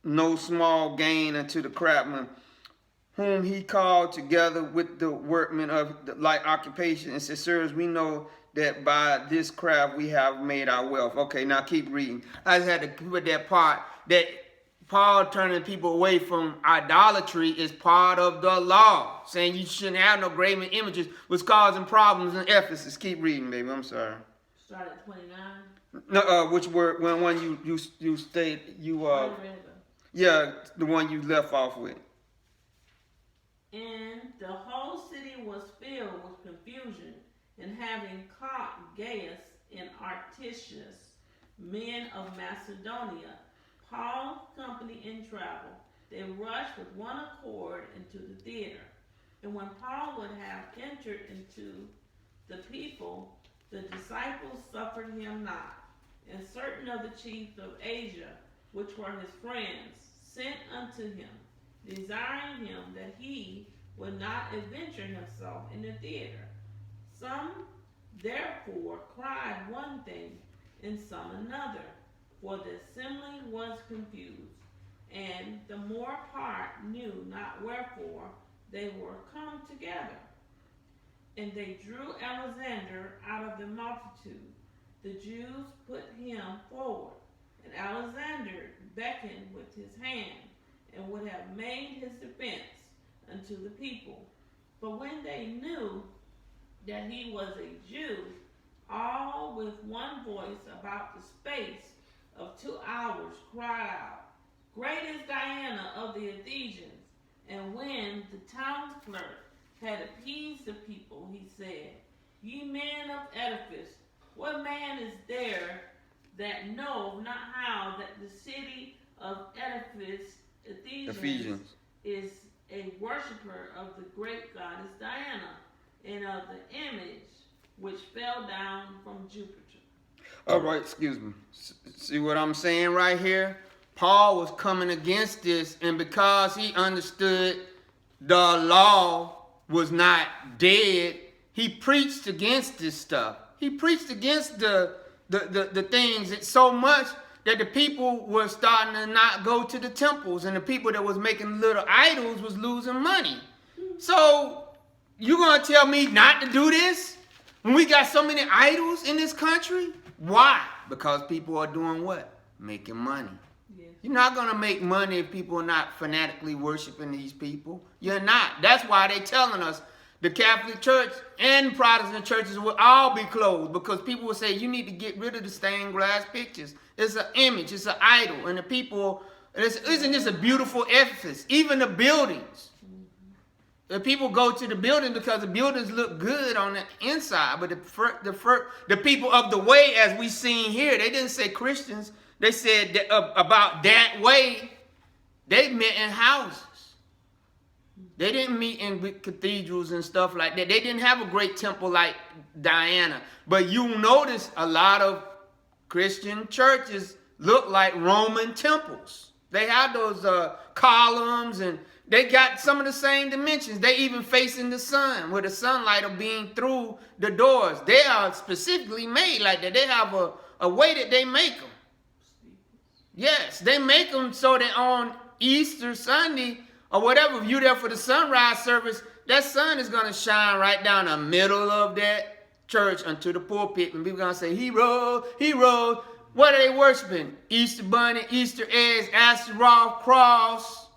no small gain unto the craftsmen, whom he called together with the workmen of the like occupation, and said, Sirs, we know that by this craft we have made our wealth. Okay, now keep reading. I just had to put that part that Paul turning people away from idolatry is part of the law. Saying you shouldn't have no graven images was causing problems in Ephesus. Keep reading, baby. I'm sorry. Start at 29. No, which word? One you stayed you I read it. yeah, the one you left off with. And the whole city was filled with confusion, and having caught Gaius and Artisius, men of Macedonia, Paul's company in travel, they rushed with one accord into the theater. And when Paul would have entered into the people, the disciples suffered him not. And certain of the chiefs of Asia, which were his friends, sent unto him, desiring him that he would not adventure himself in the theater. Some therefore cried one thing, and some another, for the assembly was confused, and the more part knew not wherefore they were come together. And they drew Alexander out of the multitude. The Jews put him forward, and Alexander beckoned with his hand, and would have made his defense unto the people. But when they knew that he was a Jew, all with one voice about the space of 2 hours cried out, Great is Diana of the Ephesians. And when the town clerk had appeased the people, he said, Ye men of Ephesus, what man is there that know not how that the city of Ephesians is a worshiper of the great goddess Diana, and of the image which fell down from Jupiter. All right, excuse me. See what I'm saying right here? Paul was coming against this, and because he understood the law was not dead, he preached against this stuff. He preached against the things so much that the people were starting to not go to the temples, and the people that was making little idols was losing money. So you gonna tell me not to do this when we got so many idols in this country? Why? Because people are doing what? Making money. Yes. You're not going to make money if people are not fanatically worshiping these people. You're not. That's why they're telling us the Catholic Church and Protestant churches will all be closed, because people will say you need to get rid of the stained glass pictures. It's an image. It's an idol. And the people, isn't this a beautiful edifice? Even the buildings. The people go to the buildings because the buildings look good on the inside, but the people of the way, as we seen here, they didn't say Christians. They said that, about that way, they met in houses. They didn't meet in cathedrals and stuff like that. They didn't have a great temple like Diana. But you notice a lot of Christian churches look like Roman temples. They have those columns, and they got some of the same dimensions. They even facing the sun, where the sunlight will beam through the doors. They are specifically made like that. They have a way that they make them. Yes, they make them so that on Easter Sunday or whatever, if you're there for the sunrise service, that sun is going to shine right down the middle of that church unto the pulpit. And people are going to say, he rose, he rose. What are they worshiping? Easter bunny, Easter eggs, Astaroth, cross,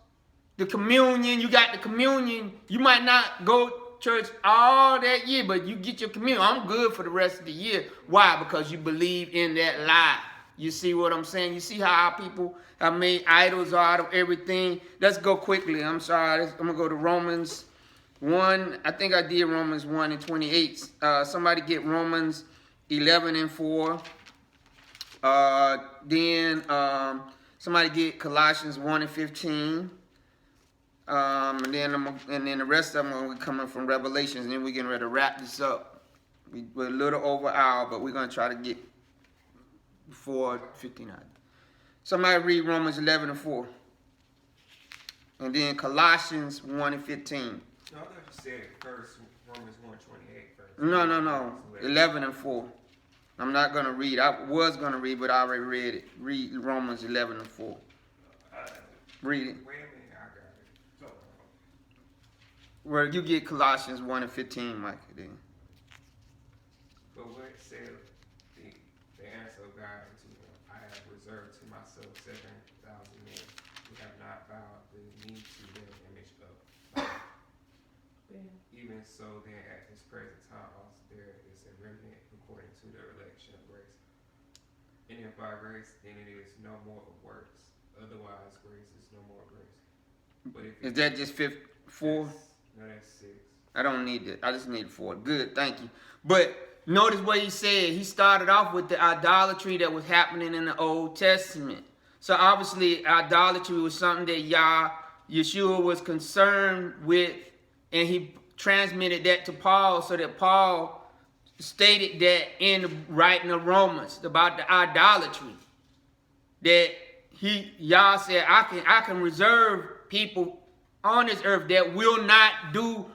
the communion. You got the communion. You might not go to church all that year, but you get your communion. I'm good for the rest of the year. Why? Because you believe in that lie. You see what I'm saying? You see how our people have made idols out of everything? Let's go quickly. I'm sorry. I'm going to go to Romans 1. I think I did Romans 1 and 28. Somebody get Romans 11 and 4. Then somebody get Colossians 1 and 15. And then the rest of them are coming from Revelations. And then we're getting ready to wrap this up. We're a little over an hour, but we're going to try to get before 59. Somebody read Romans 11 and 4. And then Colossians 1 and 15. No, I thought you said first Romans 1:28 first. No. 11 and 4. I'm not going to read. I was going to read, but I already read it. Read Romans 11 and 4. Read it. Wait a minute, I got it. So, Well, you get Colossians 1 and 15, Mike, then. but what said the answer of God unto him, I have reserved to myself 7,000 men who have not bowed the knee to their image of God. Even so, then at this present time also there is a remnant according to the election of grace. And if by grace, then it is no more of works. Otherwise, grace is no more grace. But if Is that just 4? No, that's 6. I don't need that. I just need 4. Good, thank you. But notice what he said. He started off with the idolatry that was happening in the Old Testament. So obviously, idolatry was something that Yeshua was concerned with, and he transmitted that to Paul, so that Paul stated that in the writing of Romans about the idolatry. That Yah said, I can reserve people on this earth that will not do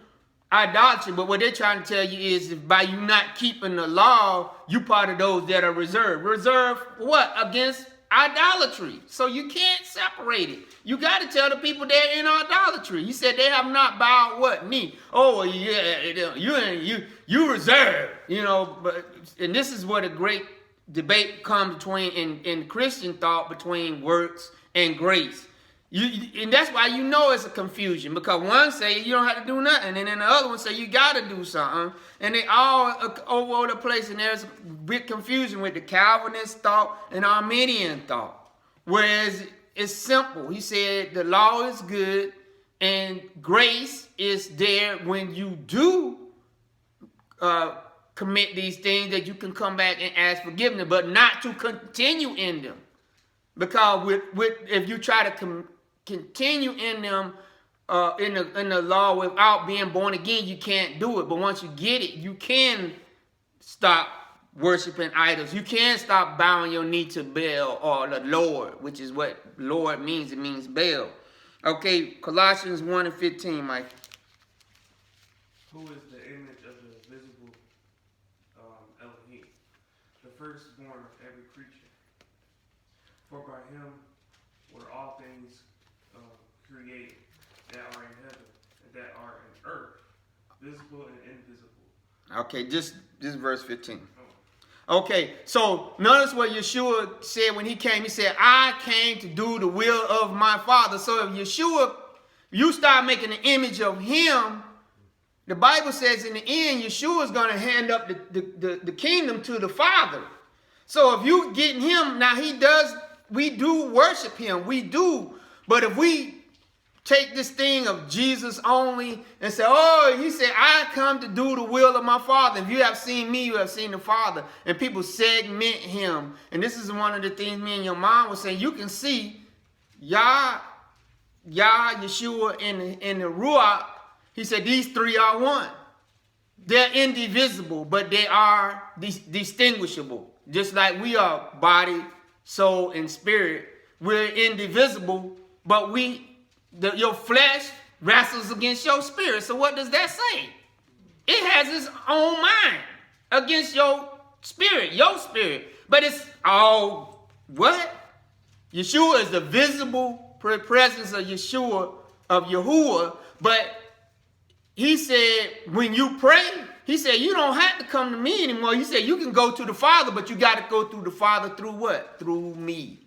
idolatry. But what they're trying to tell you is, if by you not keeping the law, you part of those that are reserved. Reserved what? Against idolatry. So you can't separate it. You got to tell the people they're in idolatry. He said they have not bowed what? Knee. Oh, yeah, you reserved. And this is what a great debate comes between in Christian thought between works and grace. And that's why it's a confusion, because one say you don't have to do nothing, and then the other one say you got to do something, and they all over the place, and there's a big confusion with the Calvinist thought and Arminian thought. Whereas it's simple. He said the law is good, and grace is there when you do commit these things, that you can come back and ask forgiveness, but not to continue in them. Because if you try to continue in them in the law without being born again, you can't do it. But once you get it, you can stop worshiping idols. You can stop bowing your knee to Baal or the Lord, which is what Lord means. It means Baal. Okay, Colossians 1:15, Mike. Who is the image of the visible Elohim, the firstborn of every creature? For by him were all things created, that are in heaven and that are in earth, visible and invisible. Okay, just verse 15. Okay, so notice what Yeshua said when he came. He said, I came to do the will of my Father. So if Yeshua, you start making an image of him, the Bible says in the end, Yeshua is going to hand up the kingdom to the Father. So if you getting him, now we do worship him. We do. But if we take this thing of Jesus only and say, he said, I come to do the will of my Father. If you have seen me, you have seen the Father. And people segment him. And this is one of the things me and your mom was saying. You can see Yah, Yeshua, in the Ruach. He said these three are one. They're indivisible, but they are distinguishable. Just like we are body, soul, and spirit. We're indivisible, but your flesh wrestles against your spirit. So what does that say? It has its own mind against your spirit. But it's all what? Yeshua is the visible presence of Yeshua, of Yahuwah. But he said, when you pray, he said, you don't have to come to me anymore. He said, you can go to the Father, but you got to go through the Father through what? Through me.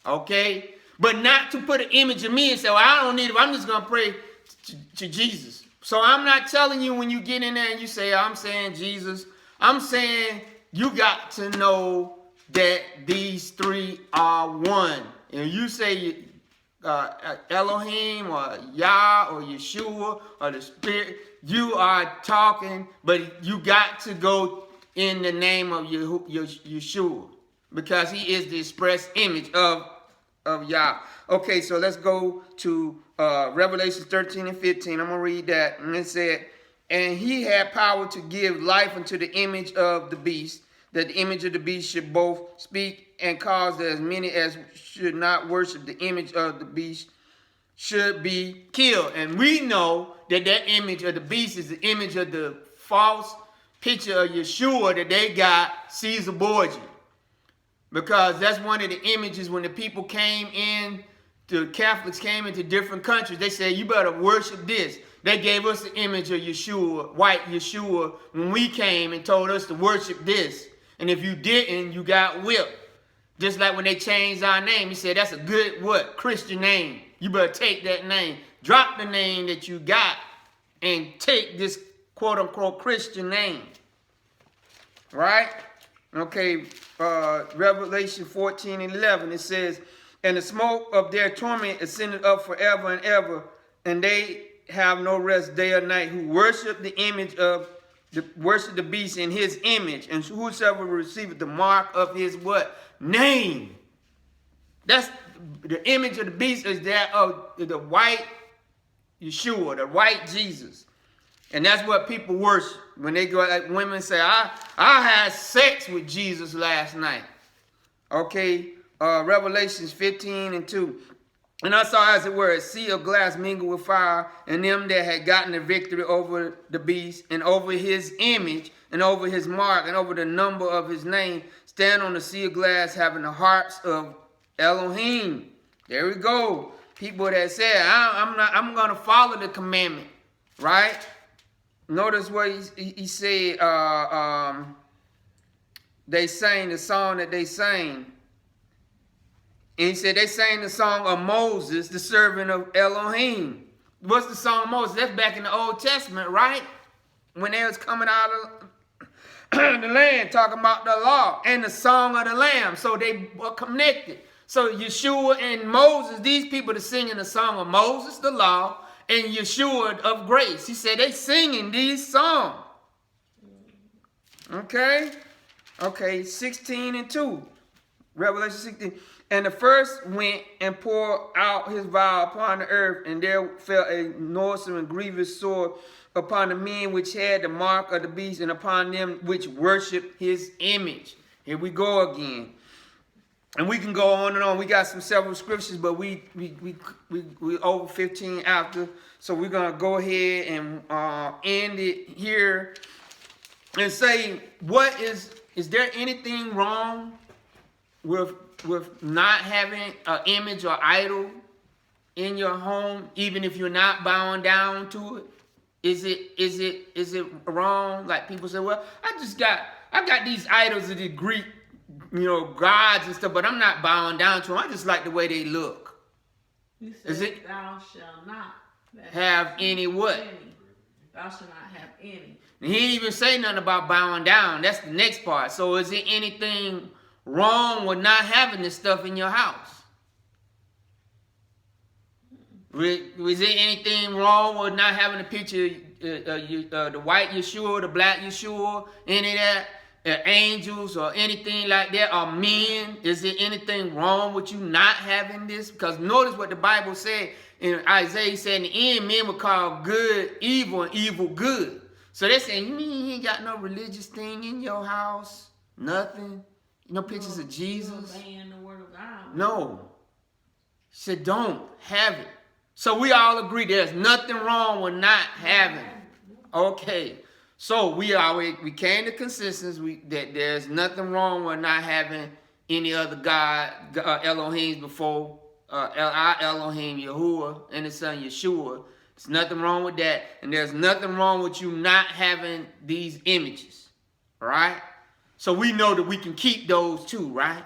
Okay? But not to put an image of me and say, well, I don't need it. I'm just going to pray to Jesus. So I'm not telling you when you get in there and you say, I'm saying Jesus. I'm saying you got to know that these three are one. And you say Elohim or Yah or Yeshua or the Spirit, you are talking, but you got to go in the name of Yeshua, because he is the express image of Yah. Okay, so let's go to Revelation 13 and 15. I'm going to read that. And it said, and he had power to give life unto the image of the beast, that the image of the beast should both speak and cause that as many as should not worship the image of the beast should be killed. And we know that image of the beast is the image of the false picture of Yeshua that they got, Caesar Borgia. Because that's one of the images when the people came in, the Catholics came into different countries. They said, you better worship this. They gave us the image of Yeshua, white Yeshua, when we came and told us to worship this. And if you didn't, you got whipped. Just like when they changed our name, he said that's a good what? Christian name. You better take that name. Drop the name that you got and take this quote unquote Christian name. Right? Okay, Revelation 14:11, it says, and the smoke of their torment ascended up forever and ever, and they have no rest day or night, who worship the image of worship the beast in his image, and whosoever receiveth the mark of his what? Name. That's the image of the beast, is that of the white Yeshua, the white Jesus. And that's what people worship. When they go, like women say, I had sex with Jesus last night. Okay, Revelations 15:2. And I saw, as it were, a sea of glass mingled with fire, and them that had gotten the victory over the beast, and over his image, and over his mark, and over the number of his name, stand on the sea of glass, having the harps of Elohim. There we go. People that said, I'm going to follow the commandment, right? Notice what he said. They sang the song that they sang. And he said they sang the song of Moses, the servant of Elohim. What's the song of Moses? That's back in the Old Testament, right? When they was coming out of the land, talking about the law and the song of the Lamb. So they were connected. So Yeshua and Moses, these people are singing the song of Moses, the law, and Yeshua of grace. He said they singing these songs. Okay? Okay, 16:2. Revelation 16. And the first went and poured out his vial upon the earth, and there fell a noisome and grievous sword upon the men which had the mark of the beast, and upon them which worship his image. Here we go again. And we can go on and on. We got several scriptures, but we over 15 after. So we're going to go ahead and end it here and say, is there anything wrong with not having an image or idol in your home, even if you're not bowing down to it? Is it wrong? Like people say, well, I got these idols of the Greek, gods and stuff, but I'm not bowing down to them. I just like the way they look. He said, Is it thou shalt not have any what? Any. Thou shalt not have any. And he didn't even say nothing about bowing down. That's the next part. So is there anything wrong with not having this stuff in your house? Was there anything wrong with not having a picture of the white Yeshua, the black Yeshua, any of that? Angels or anything like that, or men? Is there anything wrong with you not having this? Because notice what the Bible said in Isaiah. He said in the end, men will call good evil and evil good. So they're saying, you mean you ain't got no religious thing in your house? Nothing? No pictures of Jesus? The word of God. No. He said don't have it. So we all agree there's nothing wrong with not having it. Okay. So we came to consensus that there's nothing wrong with not having any other God Elohims before our Elohim Yahuwah and his son Yeshua. There's nothing wrong with that, and there's nothing wrong with you not having these images, right? So we know that we can keep those too, right?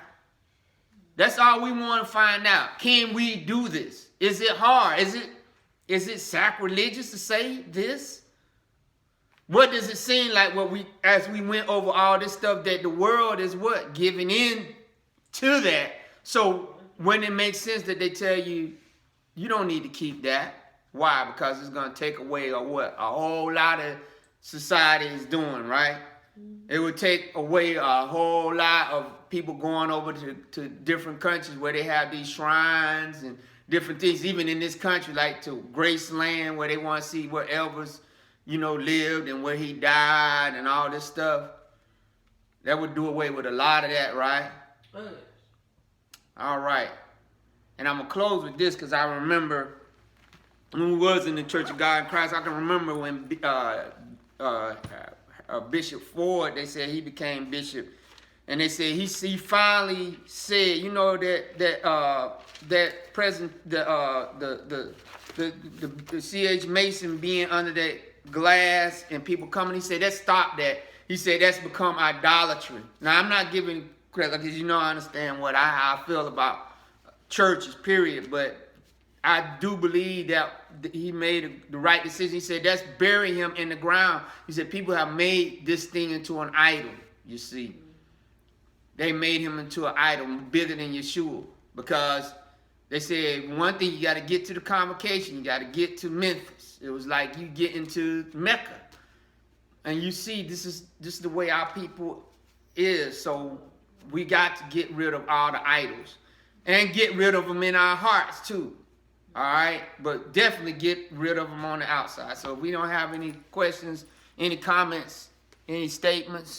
That's all we want to find out. Can we do this? Is it hard? Is it sacrilegious to say this? What does it seem like as we went over all this stuff that the world is what? Giving in to that. So when it makes sense that they tell you, you don't need to keep that. Why? Because it's going to take away what? A whole lot of society is doing, right? It would take away a whole lot of people going over to different countries where they have these shrines and different things. Even in this country, like to Graceland, where they want to see where Elvis lived and where he died and all this stuff. That would do away with a lot of that, right? All right. And I'm going to close with this because I remember when we was in the Church of God in Christ, I can remember when Bishop Ford, they said he became bishop. And they said he finally said, that president, the C.H. Mason being under that glass and people coming, he said, let's stop that. He said, that's become idolatry. Now, I'm not giving because you know I understand how I feel about churches, period. But I do believe that he made the right decision. He said, let's bury him in the ground. He said, people have made this thing into an idol, you see. They made him into an idol bigger than Yeshua. Because they said, one thing, you got to get to the convocation. You got to get to Memphis. It was like you get into Mecca. And you see, this is the way our people is. So we got to get rid of all the idols. And get rid of them in our hearts, too. All right, but definitely get rid of them on the outside. So if we don't have any questions, any comments, any statements,